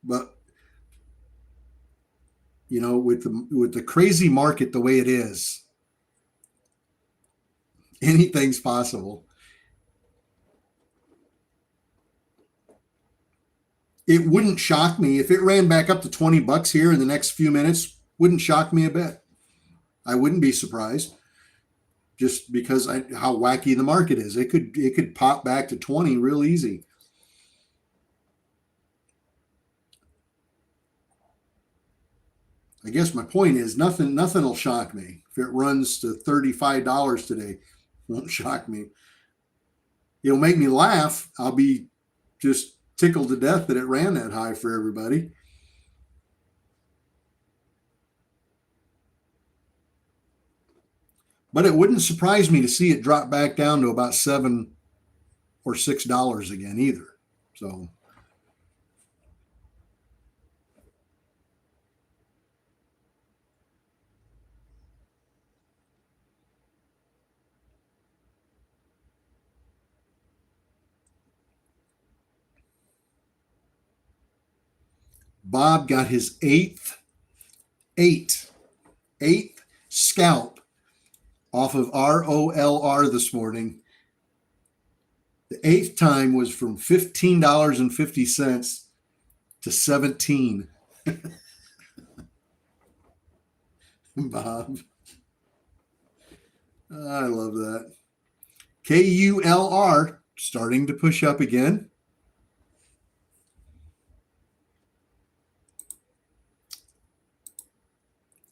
But with the crazy market the way it is, anything's possible. It wouldn't shock me if it ran back up to $20 here in the next few minutes. Wouldn't shock me a bit. I wouldn't be surprised, just because how wacky the market is. It could pop back to 20 real easy. I guess my point is nothing will shock me. If it runs to $35 today, it won't shock me. It'll make me laugh. I'll be just tickled to death that it ran that high for everybody. But it wouldn't surprise me to see it drop back down to about $7 or $6 again either. So Bob got his eighth scalp off of ROLR this morning. The eighth time was from $15.50 to 17. Bob. I love that. KULR starting to push up again.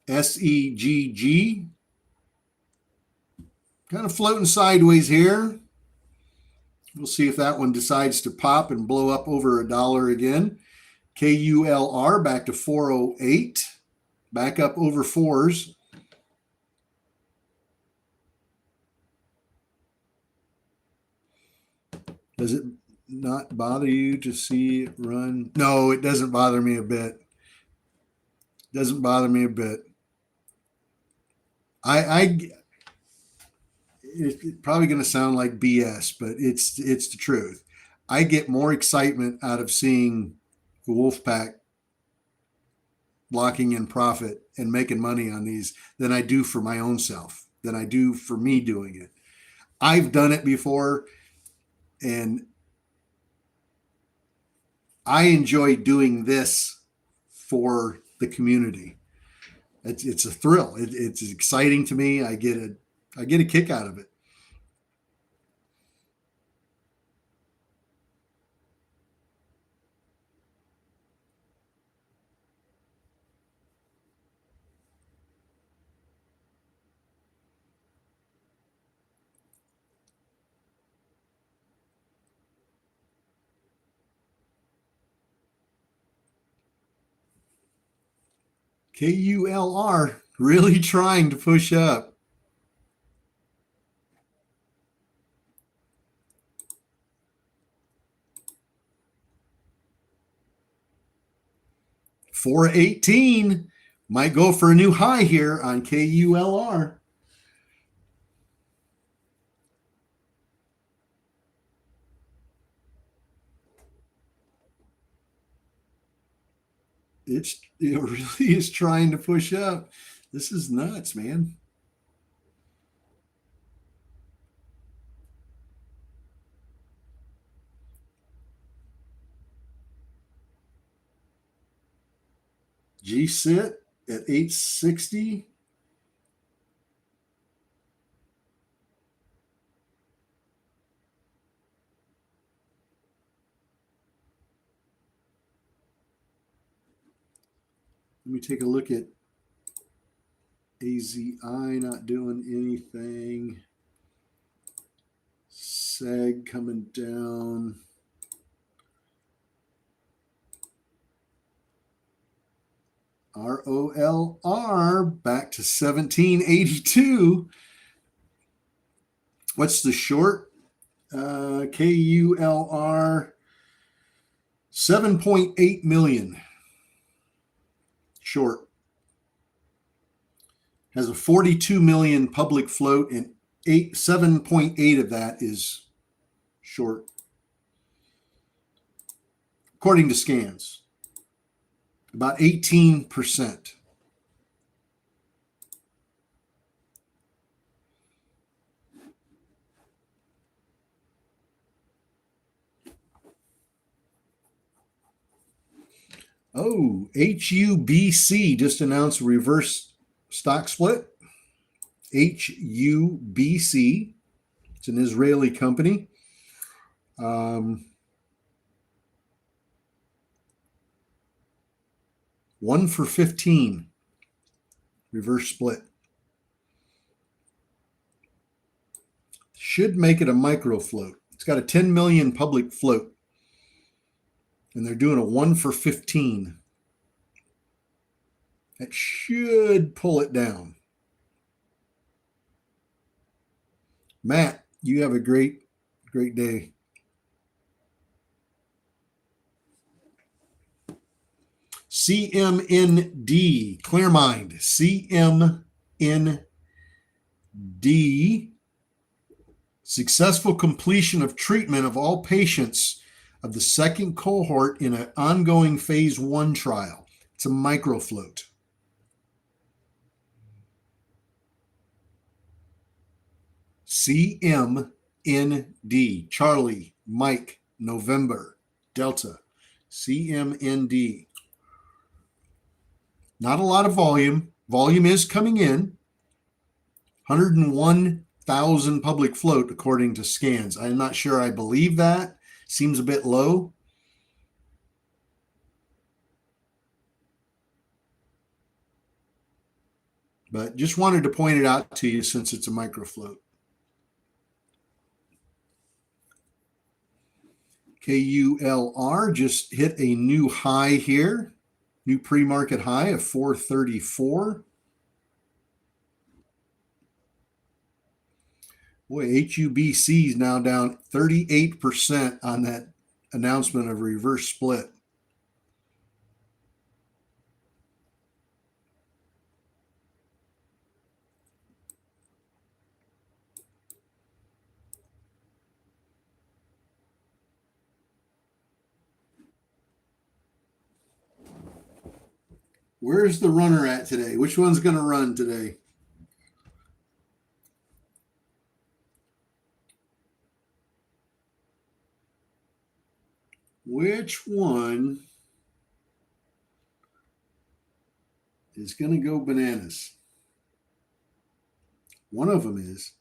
SEGG kind of floating sideways here. We'll see if that one decides to pop and blow up over $1 again. KULR back to 408, back up over fours. Does it not bother you to see it run? No, it doesn't bother me a bit. Doesn't bother me a bit. It's probably going to sound like BS, but it's the truth. I get more excitement out of seeing the Wolfpack blocking in profit and making money on these than I do for my own self, than I do for me doing it. I've done it before, and I enjoy doing this for the community. It's a thrill. It's exciting to me. I get a kick out of it. KULR really trying to push up. $4.18 might go for a new high here on KULR. It really is trying to push up. This is nuts, man. GSIT at 860. Let me take a look at AZI not doing anything. SEG coming down. ROLR back to 1782. What's the short? KULR 7.8 million. Short. Has a 42 million public float, and 7.8 of that is short, according to scans. About 18%. Oh, HUBC just announced a reverse stock split. HUBC. It's an Israeli company. 1 for 15 reverse split. Should make it a micro float. It's got a 10 million public float, and they're doing a 1 for 15. That should pull it down. Matt, you have a great day. CMND, Clearmind, CMND, successful completion of treatment of all patients of the second cohort in an ongoing phase 1 trial. It's a microfloat. CMND. CMND. Charlie, Mike, November, Delta. CMND. Not a lot of volume. Volume is coming in. 101,000 public float according to scans. I'm not sure I believe that. Seems a bit low. But just wanted to point it out to you since it's a micro float. KULR just hit a new high here, new pre-market high of 434. Boy, HUBC is now down 38% on that announcement of reverse split. Where's the runner at today? Which one's going to run today? Which one is going to go bananas? One of them is.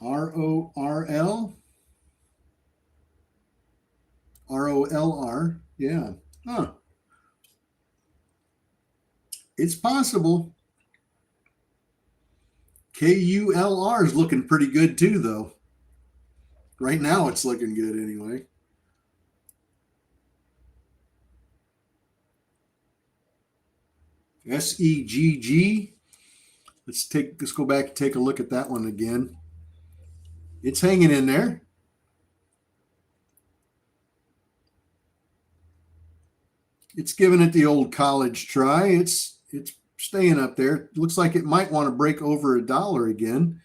RORL? ROLR? Yeah. Huh. It's possible. KULR is looking pretty good too, though. Right now, it's looking good anyway. SEGG. Let's go back and take a look at that one again. It's hanging in there. It's giving it the old college try. It's staying up there. It looks like it might want to break over $1 again.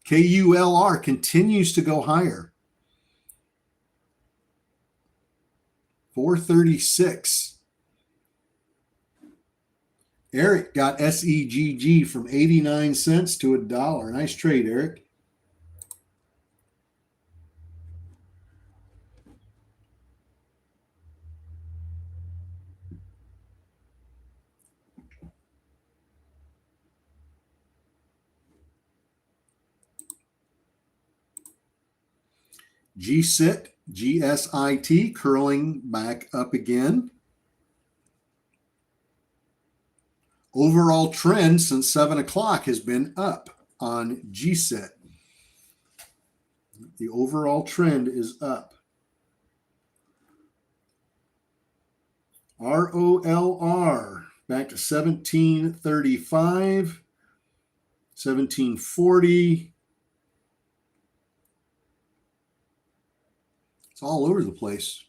KULR continues to go higher. 436. Eric got SEGG from 89 cents to $1. Nice trade, Eric. GSIT, GSIT, curling back up again. Overall trend since 7 o'clock has been up on GSIT. The overall trend is up. ROLR back to 1735, 1740. It's all over the place.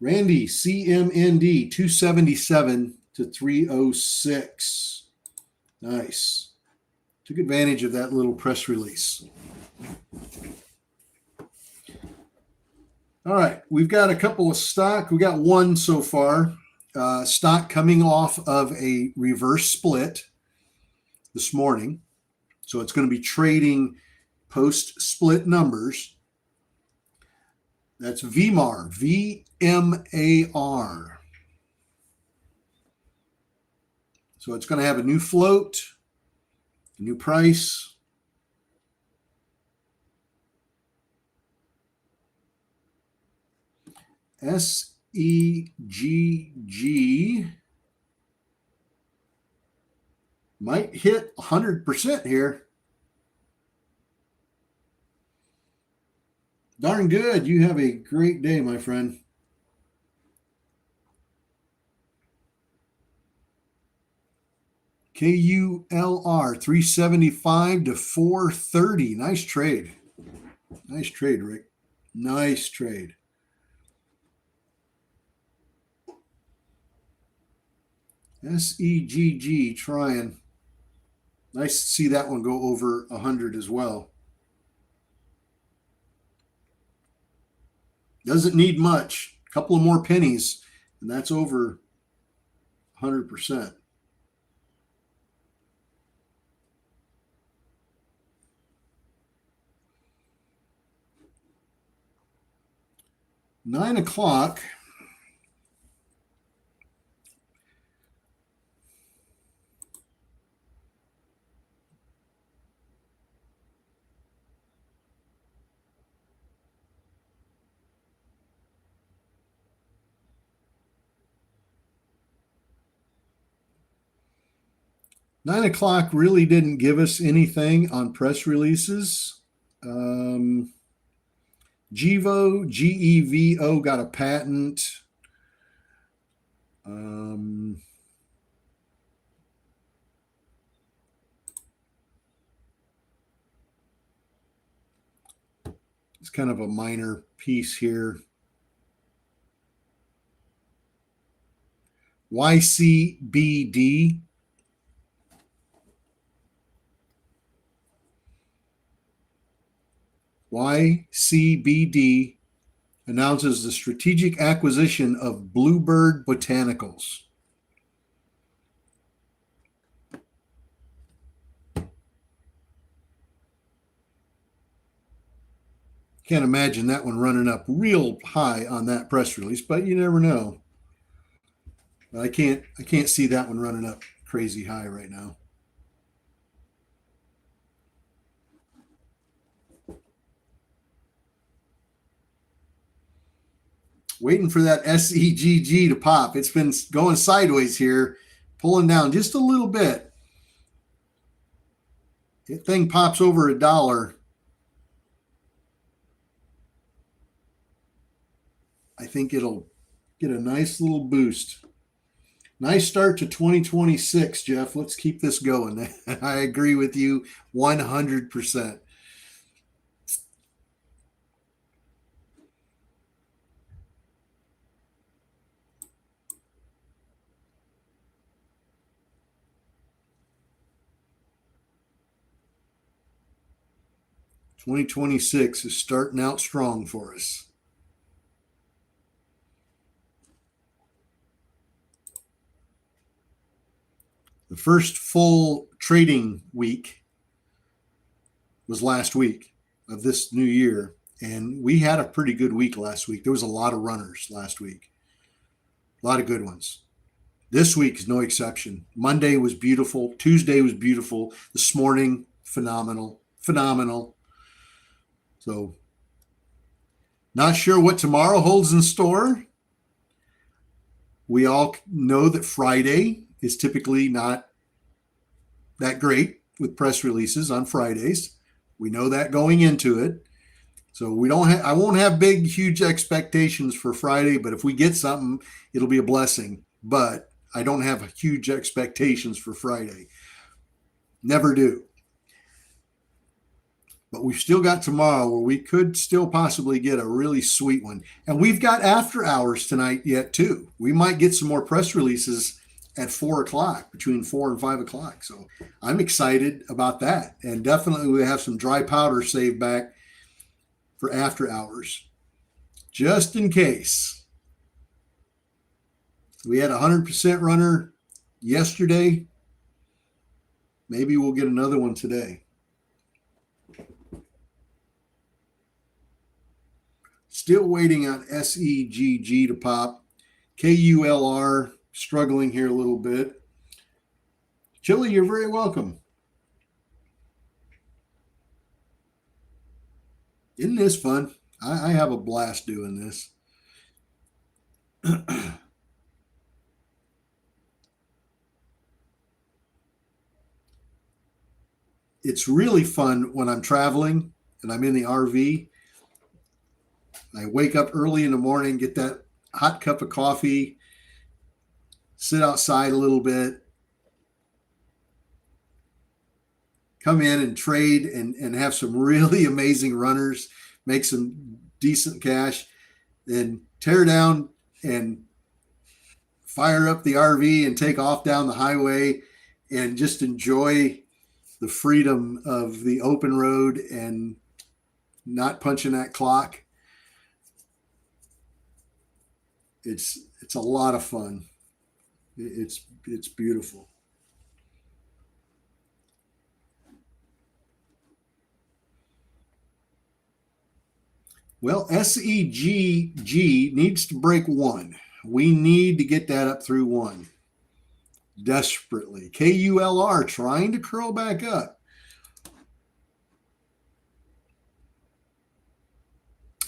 Randy, CMND, 277 to 306. Nice. Took advantage of that little press release. All right, we've got a couple of stock. We got one so far. Stock coming off of a reverse split this morning. So it's going to be trading post-split numbers. That's VMAR, VMAR. So it's going to have a new float, a new price. SEGG might hit 100% here. Darn good. You have a great day, my friend. KULR 375 to 430. Nice trade. Nice trade, Rick. Nice trade. SEGG trying. Nice to see that one go over 100 as well. Doesn't need much. A couple of more pennies, and that's over 100%. $9. 9 o'clock really didn't give us anything on press releases. GEVO got a patent. It's kind of a minor piece here. YCBD. YCBD announces the strategic acquisition of Bluebird Botanicals. Can't imagine that one running up real high on that press release, but you never know. I can't see that one running up crazy high right now. Waiting for that SEGG to pop. It's been going sideways here, pulling down just a little bit. That thing pops over $1. I think it'll get a nice little boost. Nice start to 2026, Jeff. Let's keep this going. I agree with you 100%. $2026 is starting out strong for us. The first full trading week was last week of this new year, and we had a pretty good week last week. There was a lot of runners last week, a lot of good ones. This week is no exception. Monday was beautiful. Tuesday was beautiful. This morning, phenomenal. So, not sure what tomorrow holds in store. We all know that Friday is typically not that great with press releases on Fridays. We know that going into it. So I won't have big, huge expectations for Friday, but if we get something, it'll be a blessing. But I don't have huge expectations for Friday. Never do. But we've still got tomorrow where we could still possibly get a really sweet one. And we've got after hours tonight yet too. We might get some more press releases at 4 o'clock, between 4 and 5 o'clock. So I'm excited about that. And definitely we have some dry powder saved back for after hours, just in case. We had a 100% runner yesterday. Maybe we'll get another one today. Still waiting on SEGG to pop. KULR struggling here a little bit. Chili, you're very welcome. Isn't this fun? I have a blast doing this. It's really fun when I'm traveling and I'm in the RV. I wake up early in the morning, get that hot cup of coffee, sit outside a little bit, come in and trade and have some really amazing runners, make some decent cash, then tear down and fire up the RV and take off down the highway and just enjoy the freedom of the open road and not punching that clock. It's a lot of fun. It's beautiful. Well, SEGG needs to break one. We need to get that up through one desperately. KULR trying to curl back up.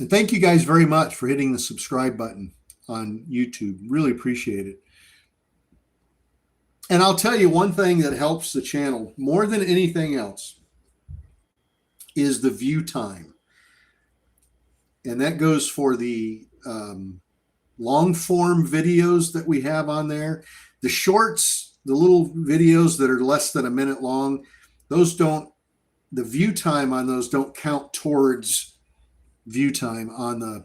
And thank you guys very much for hitting the subscribe button on YouTube. Really appreciate it. And I'll tell you one thing that helps the channel more than anything else is the view time. And that goes for the long form videos that we have on there. The shorts, the little videos that are less than a minute long, those don't, the view time on those don't count towards view time on the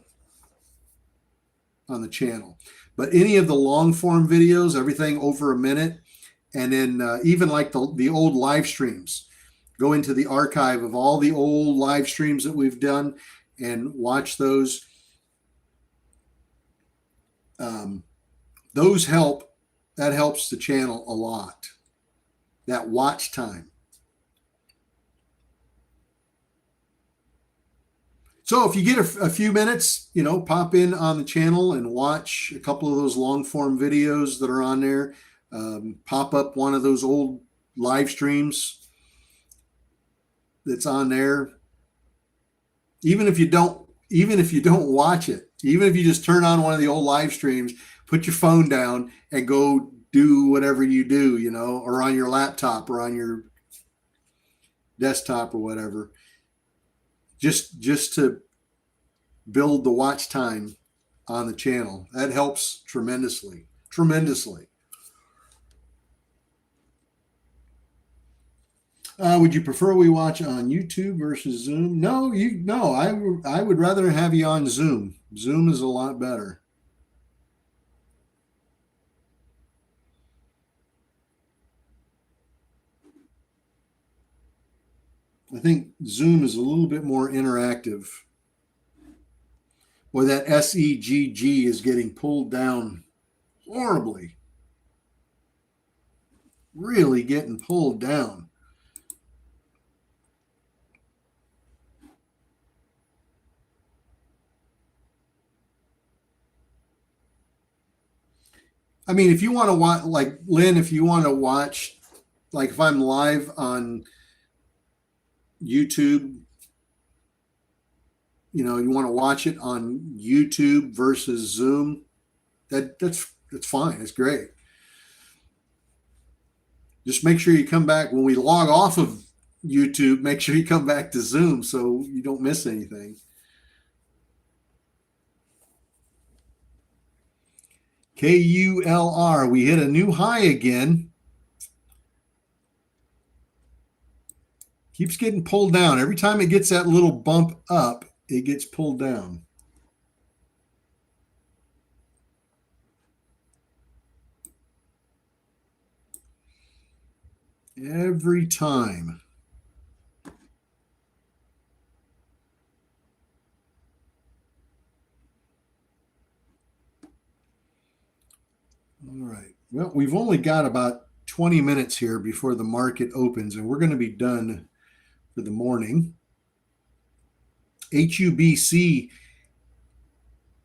channel. But any of the long form videos, everything over a minute, and then even like the old live streams, go into the archive of all the old live streams that we've done and watch those. Those help. That helps the channel a lot. That watch time. So if you get a few minutes, pop in on the channel and watch a couple of those long form videos that are on there. Pop up one of those old live streams that's on there. Even if you don't watch it, even if you just turn on one of the old live streams, put your phone down and go do whatever you do, or on your laptop or on your desktop or whatever, just to build the watch time on the channel. That helps tremendously. Would you prefer we watch on YouTube versus Zoom? No, I would rather have you on Zoom. Zoom is a lot better. I think Zoom is a little bit more interactive. Boy, that SEGG is getting pulled down horribly. Really getting pulled down. I mean, if you want to watch, like Lynn, if you want to watch, like if I'm live on YouTube, you want to watch it on YouTube versus Zoom, that's fine. It's great. Just make sure you come back when we log off of YouTube. Make sure you come back to Zoom so you don't miss anything. KULR, we hit a new high again. Keeps getting pulled down. Every time it gets that little bump up, it gets pulled down. Every time. All right. Well, we've only got about 20 minutes here before the market opens, and we're going to be done for the morning. HUBC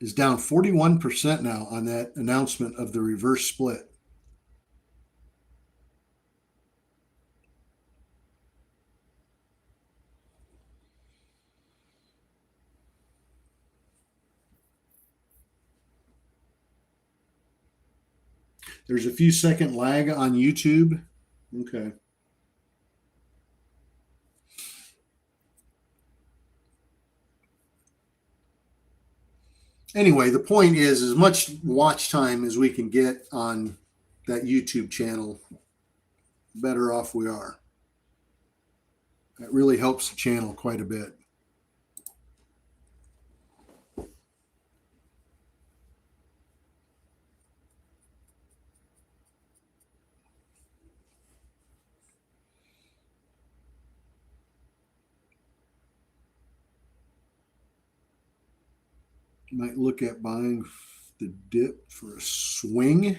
is down 41% now on that announcement of the reverse split. There's a few second lag on YouTube. Okay. Anyway, the point is, as much watch time as we can get on that YouTube channel, better off we are. That really helps the channel quite a bit. Might look at buying the dip for a swing.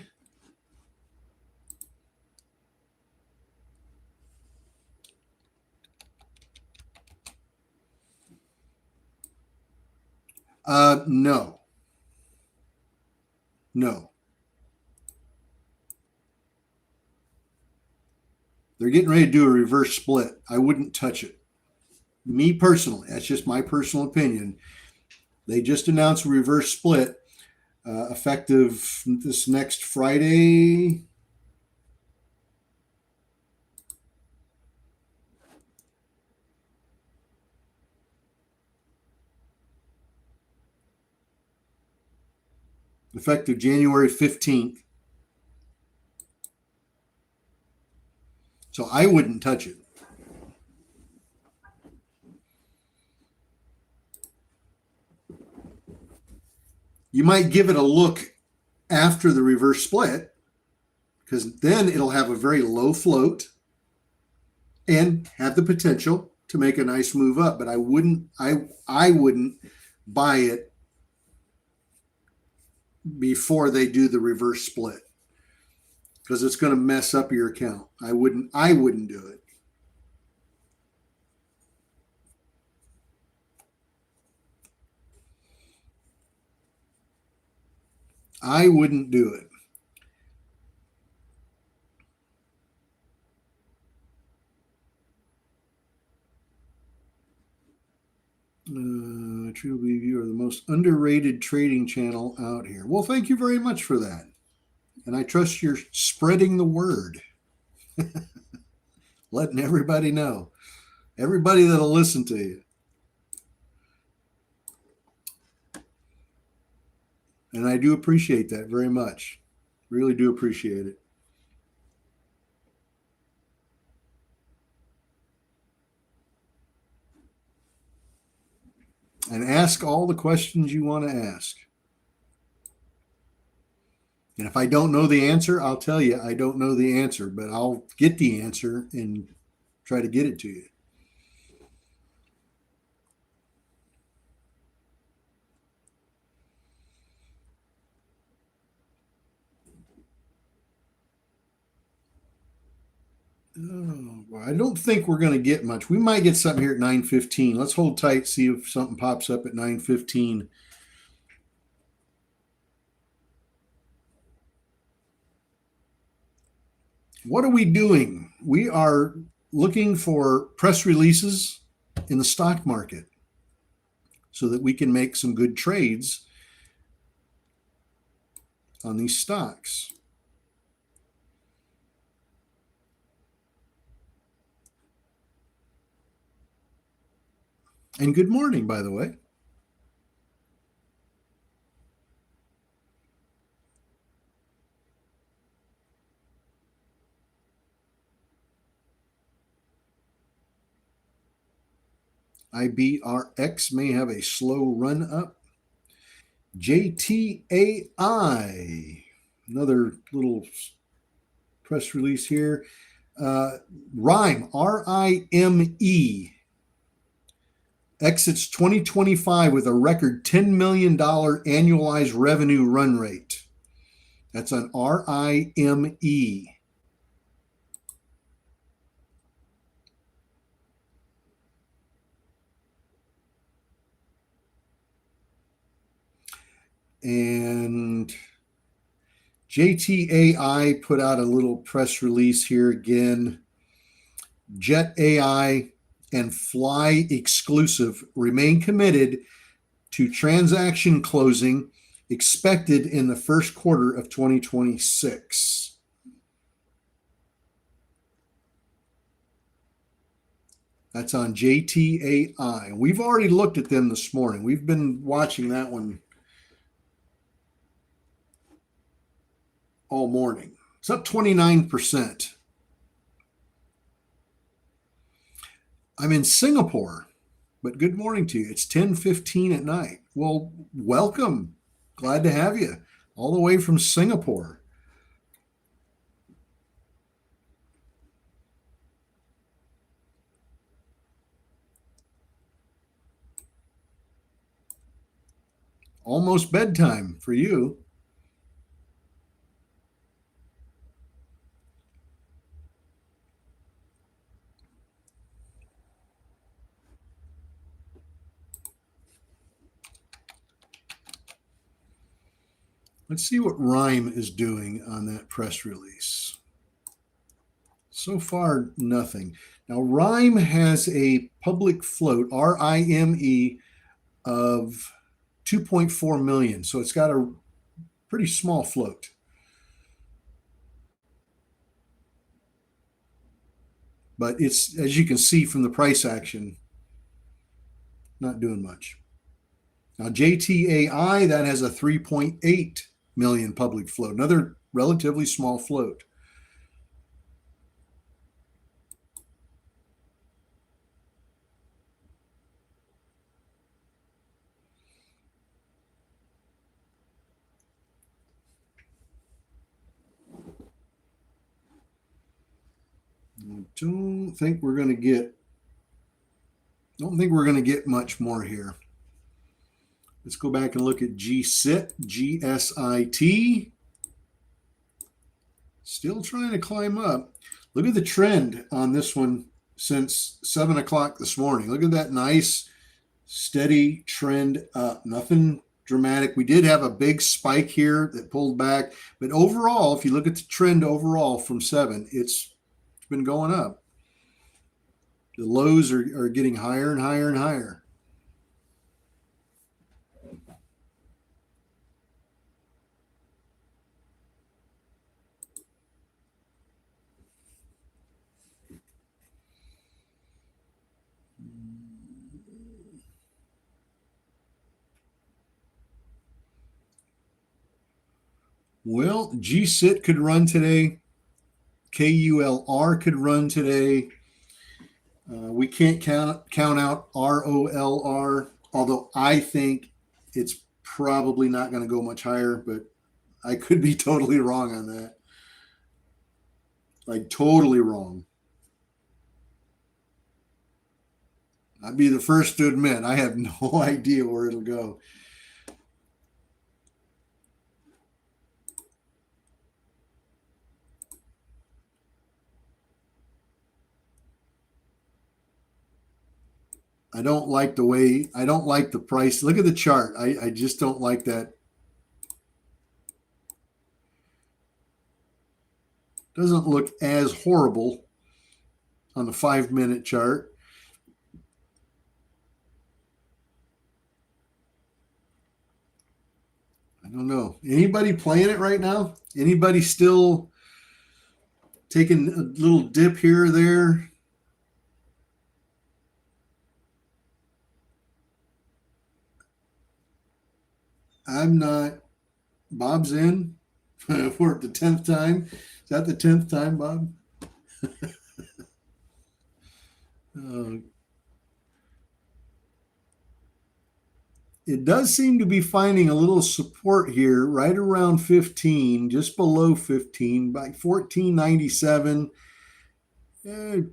No. No. They're getting ready to do a reverse split. I wouldn't touch it. Me personally, that's just my personal opinion. They just announced a reverse split effective this next Friday. Effective January 15th. So I wouldn't touch it. You might give it a look after the reverse split, because then it'll have a very low float and have the potential to make a nice move up. But I wouldn't buy it before they do the reverse split, because it's going to mess up your account. I wouldn't do it. I wouldn't do it. True believe you are the most underrated trading channel out here. Well, thank you very much for that. And I trust you're spreading the word, letting everybody know, everybody that'll listen to you. And I do appreciate that very much. Really do appreciate it. And ask all the questions you want to ask. And if I don't know the answer, I'll tell you I don't know the answer, but I'll get the answer and try to get it to you. Oh, well, I don't think we're going to get much. We might get something here at 9:15. Let's hold tight, see if something pops up at 9:15. What are we doing? We are looking for press releases in the stock market so that we can make some good trades on these stocks. And good morning, by the way. IBRX may have a slow run up. JTAI, another little press release here. RIME, RIME, exits 2025 with a record $10 million annualized revenue run rate. That's on RIME. And JTAI put out a little press release here again. Jet AI and Fly Exclusive remain committed to transaction closing expected in the first quarter of 2026. That's on JTAI. We've already looked at them this morning. We've been watching that one all morning. It's up 29%. I'm in Singapore, but good morning to you. It's 10:15 at night. Well, welcome. Glad to have you all the way from Singapore. Almost bedtime for you. Let's see what Rime is doing on that press release. So far, nothing. Now, Rime has a public float, RIME, of 2.4 million. So it's got a pretty small float. But it's, as you can see from the price action, not doing much. Now, JTAI, that has a 3.8 million public float, another relatively small float. I don't think we're going to get much more here. Let's go back and look at GSIT, GSIT. Still trying to climb up. Look at the trend on this one since 7 o'clock this morning. Look at that nice, steady trend up. Nothing dramatic. We did have a big spike here that pulled back. But overall, if you look at the trend overall from 7, it's been going up. The lows are getting higher and higher and higher. Well, GSIT could run today. KULR could run today. We can't count out ROLR, although I think it's probably not going to go much higher, but I could be totally wrong on that. Like, totally wrong. I'd be the first to admit I have no idea where it'll go. I don't like the price. Look at the chart. I just don't like that. Doesn't look as horrible on the 5-minute chart. I don't know. Anybody playing it right now? Anybody still taking a little dip here or there? I'm not. Bob's in. We're at the 10th time. Is that the 10th time, Bob? It does seem to be finding a little support here right around 15, just below 15, by 1497.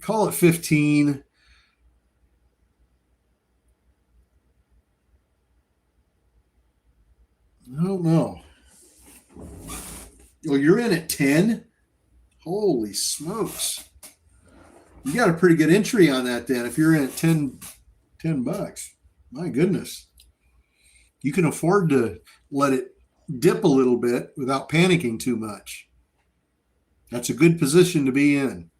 Call it 15. I don't know. Oh, you're in at 10? Holy smokes. You got a pretty good entry on that then if you're in at 10 bucks. My goodness. You can afford to let it dip a little bit without panicking too much. That's a good position to be in.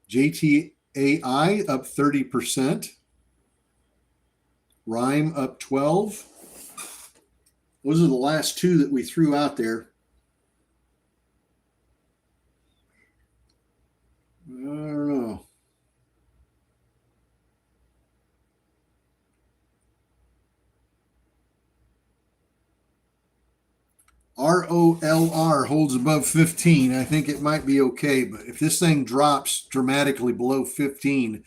JTAI up 30%. Rime up 12. Those are the last two that we threw out there. I don't know. ROLR holds above 15. I think it might be okay, but if this thing drops dramatically below 15,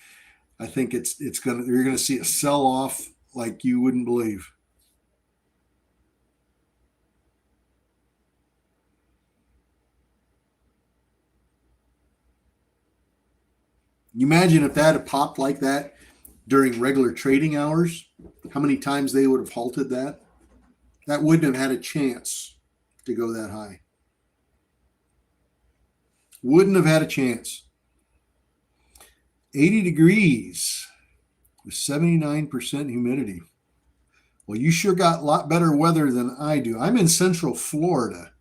I think you're gonna see a sell off like you wouldn't believe. You imagine if that had popped like that during regular trading hours, how many times they would have halted that? That wouldn't have had a chance to go that high. Wouldn't have had a chance. 80 degrees with 79% humidity. Well, you sure got a lot better weather than I do. I'm in Central Florida,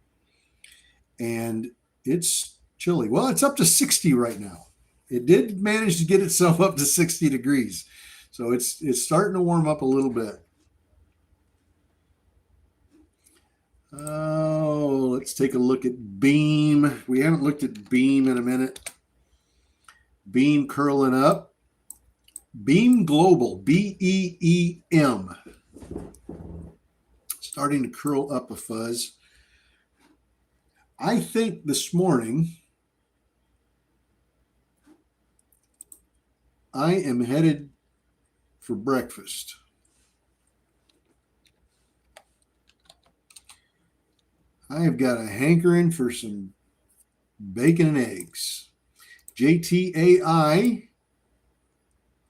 and it's chilly. Well, it's up to 60 right now. It did manage to get itself up to 60 degrees. So it's starting to warm up a little bit. Oh, let's take a look at Beam. We haven't looked at Beam in a minute. Beam curling up. Beam Global, BEEM. Starting to curl up a fuzz. I think this morning I am headed for breakfast. I have got a hankering for some bacon and eggs. JTAI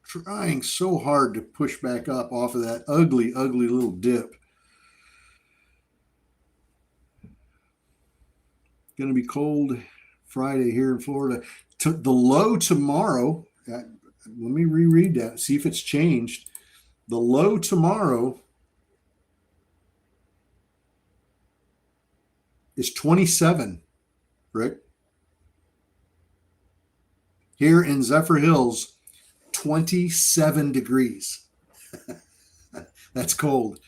trying so hard to push back up off of that ugly, ugly little dip. Going to be cold Friday here in Florida. The low tomorrow, let me reread that, see if it's changed. The low tomorrow is 27, Rick. Here in Zephyr Hills, 27 degrees. That's cold.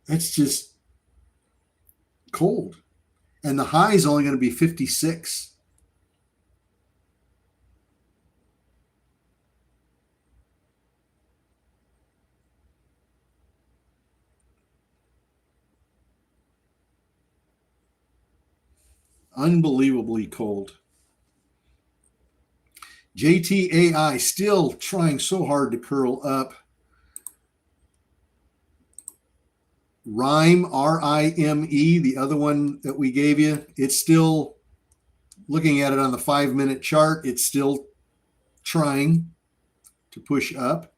That's just cold. And the high is only going to be 56. Unbelievably cold. JTAI still trying so hard to curl up. RIME, RIME, the other one that we gave you, it's still, looking at it on the 5-minute chart, it's still trying to push up.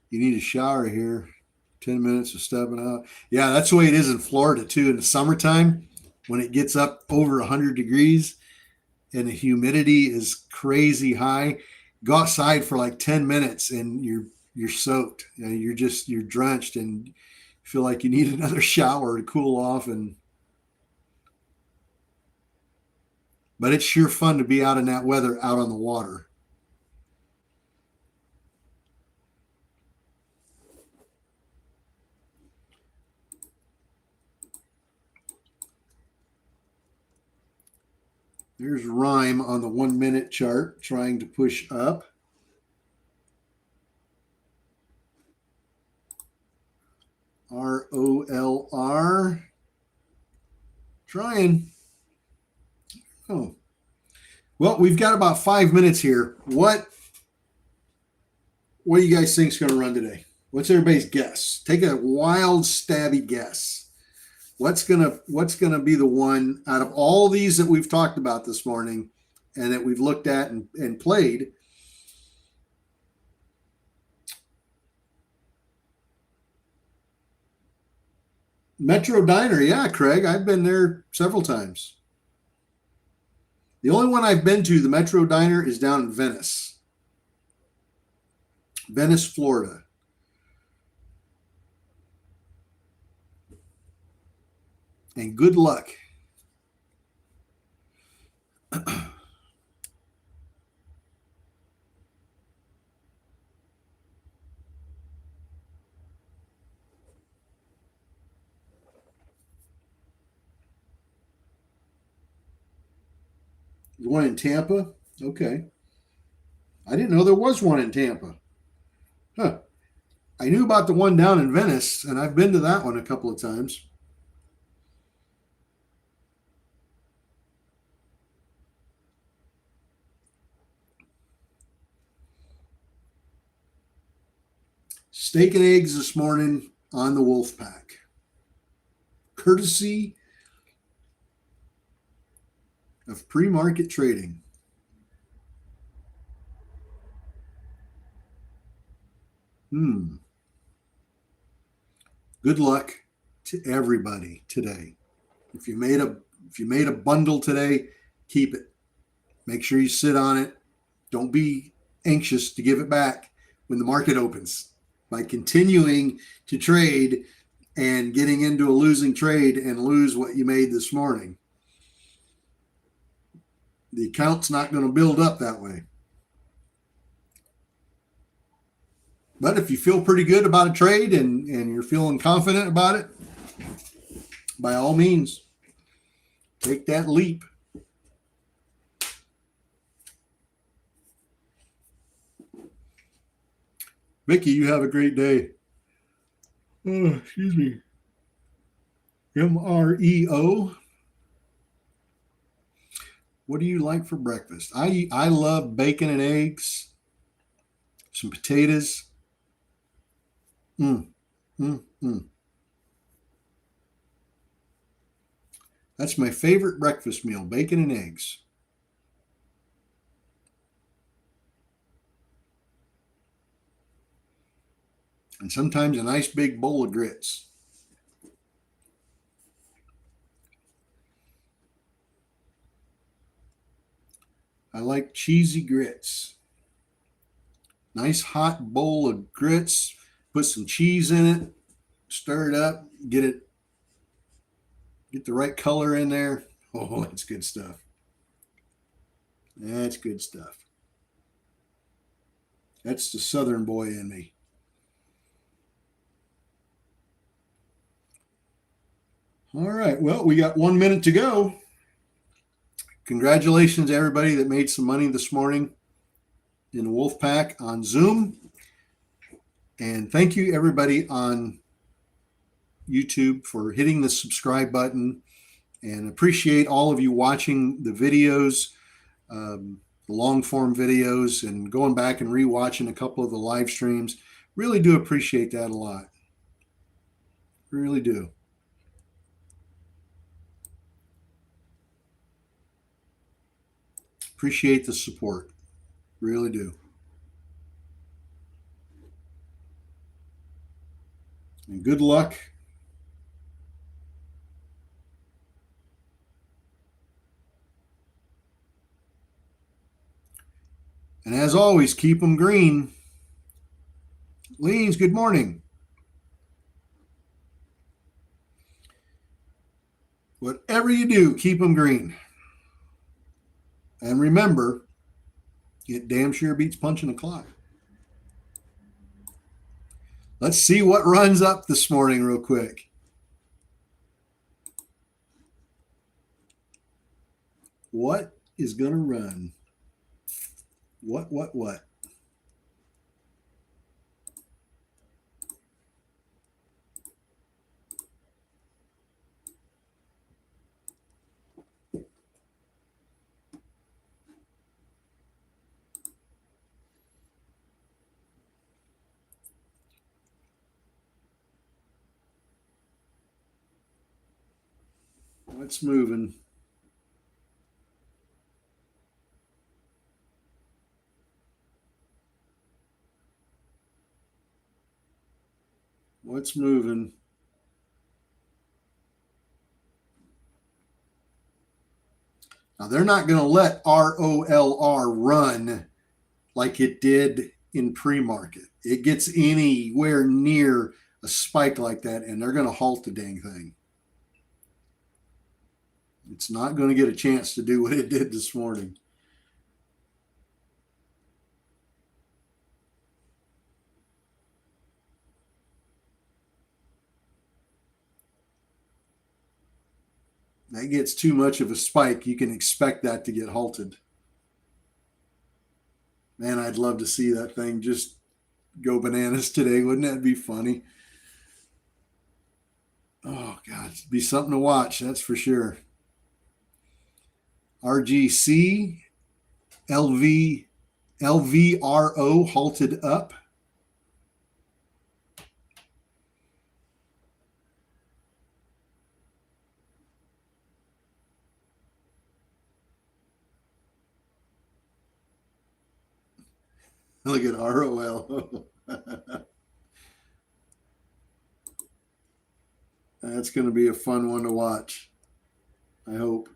You need a shower here. 10 minutes of stepping out. Yeah, that's the way it is in Florida too. In the summertime, when it gets up over 100 degrees and the humidity is crazy high, go outside for like 10 minutes and you're soaked. You're drenched and feel like you need another shower to cool off. But it's sure fun to be out in that weather, out on the water. There's RIME on the 1-minute chart trying to push up. ROLR trying. Oh, well, we've got about 5 minutes here. What do you guys think is going to run today? What's everybody's guess? Take a wild, stabby guess. What's gonna be the one out of all these that we've talked about this morning and that we've looked at and played? Metro Diner, yeah, Craig, I've been there several times. The only one I've been to, the Metro Diner, is down in Venice, Florida. And good luck. The one in Tampa? Okay. I didn't know there was one in Tampa. Huh. I knew about the one down in Venice, and I've been to that one a couple of times. Steak and eggs this morning on the Wolfpack. courtesy of pre-market trading. Good luck to everybody today. If you made a bundle today, keep it. Make sure you sit on it. Don't be anxious to give it back when the market opens by continuing to trade and getting into a losing trade and lose what you made this morning. The account's not going to build up that way. But if you feel pretty good about a trade and you're feeling confident about it, by all means, take that leap. Vicky, you have a great day. Oh, excuse me. MREO. What do you like for breakfast? I love bacon and eggs, some potatoes. That's my favorite breakfast meal, bacon and eggs. And sometimes a nice big bowl of grits. I like cheesy grits. Nice hot bowl of grits. Put some cheese in it. Stir it up. Get the right color in there. Oh, that's good stuff. That's good stuff. That's the Southern boy in me. All right. Well, we got 1 minute to go. Congratulations to everybody that made some money this morning in the Wolf Pack on Zoom. And thank you, everybody on YouTube, for hitting the subscribe button. And appreciate all of you watching the videos, the long form videos, and going back and rewatching a couple of the live streams. Really do appreciate that a lot. Really do. Appreciate the support. Really do. And good luck. And as always, keep them green. Leans, good morning. Whatever you do, keep them green. And remember, it damn sure beats punching a clock. Let's see what runs up this morning real quick. What is going to run? What? What's moving? What's moving? Now, they're not going to let ROLR run like it did in pre-market. It gets anywhere near a spike like that, and they're going to halt the dang thing. It's not going to get a chance to do what it did this morning. That gets too much of a spike. You can expect that to get halted. Man, I'd love to see that thing just go bananas today. Wouldn't that be funny? Oh, God, it'd be something to watch, that's for sure. RGC, LVRO halted up. Look at ROL. That's going to be a fun one to watch. I hope.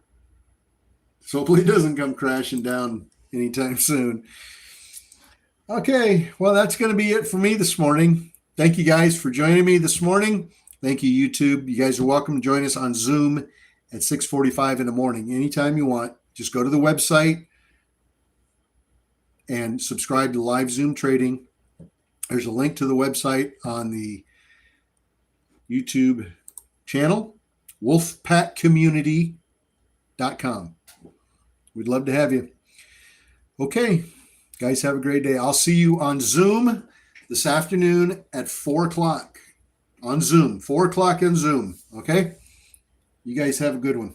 So hopefully it doesn't come crashing down anytime soon. Okay, well, that's going to be it for me this morning. Thank you guys for joining me this morning. Thank you, YouTube. You guys are welcome to join us on Zoom at 6:45 in the morning. Anytime you want, just go to the website and subscribe to Live Zoom Trading. There's a link to the website on the YouTube channel, wolfpackcommunity.com. We'd love to have you. Okay, guys, have a great day. I'll see you on Zoom this afternoon at 4 o'clock on Zoom. 4 o'clock on Zoom. Okay? You guys have a good one.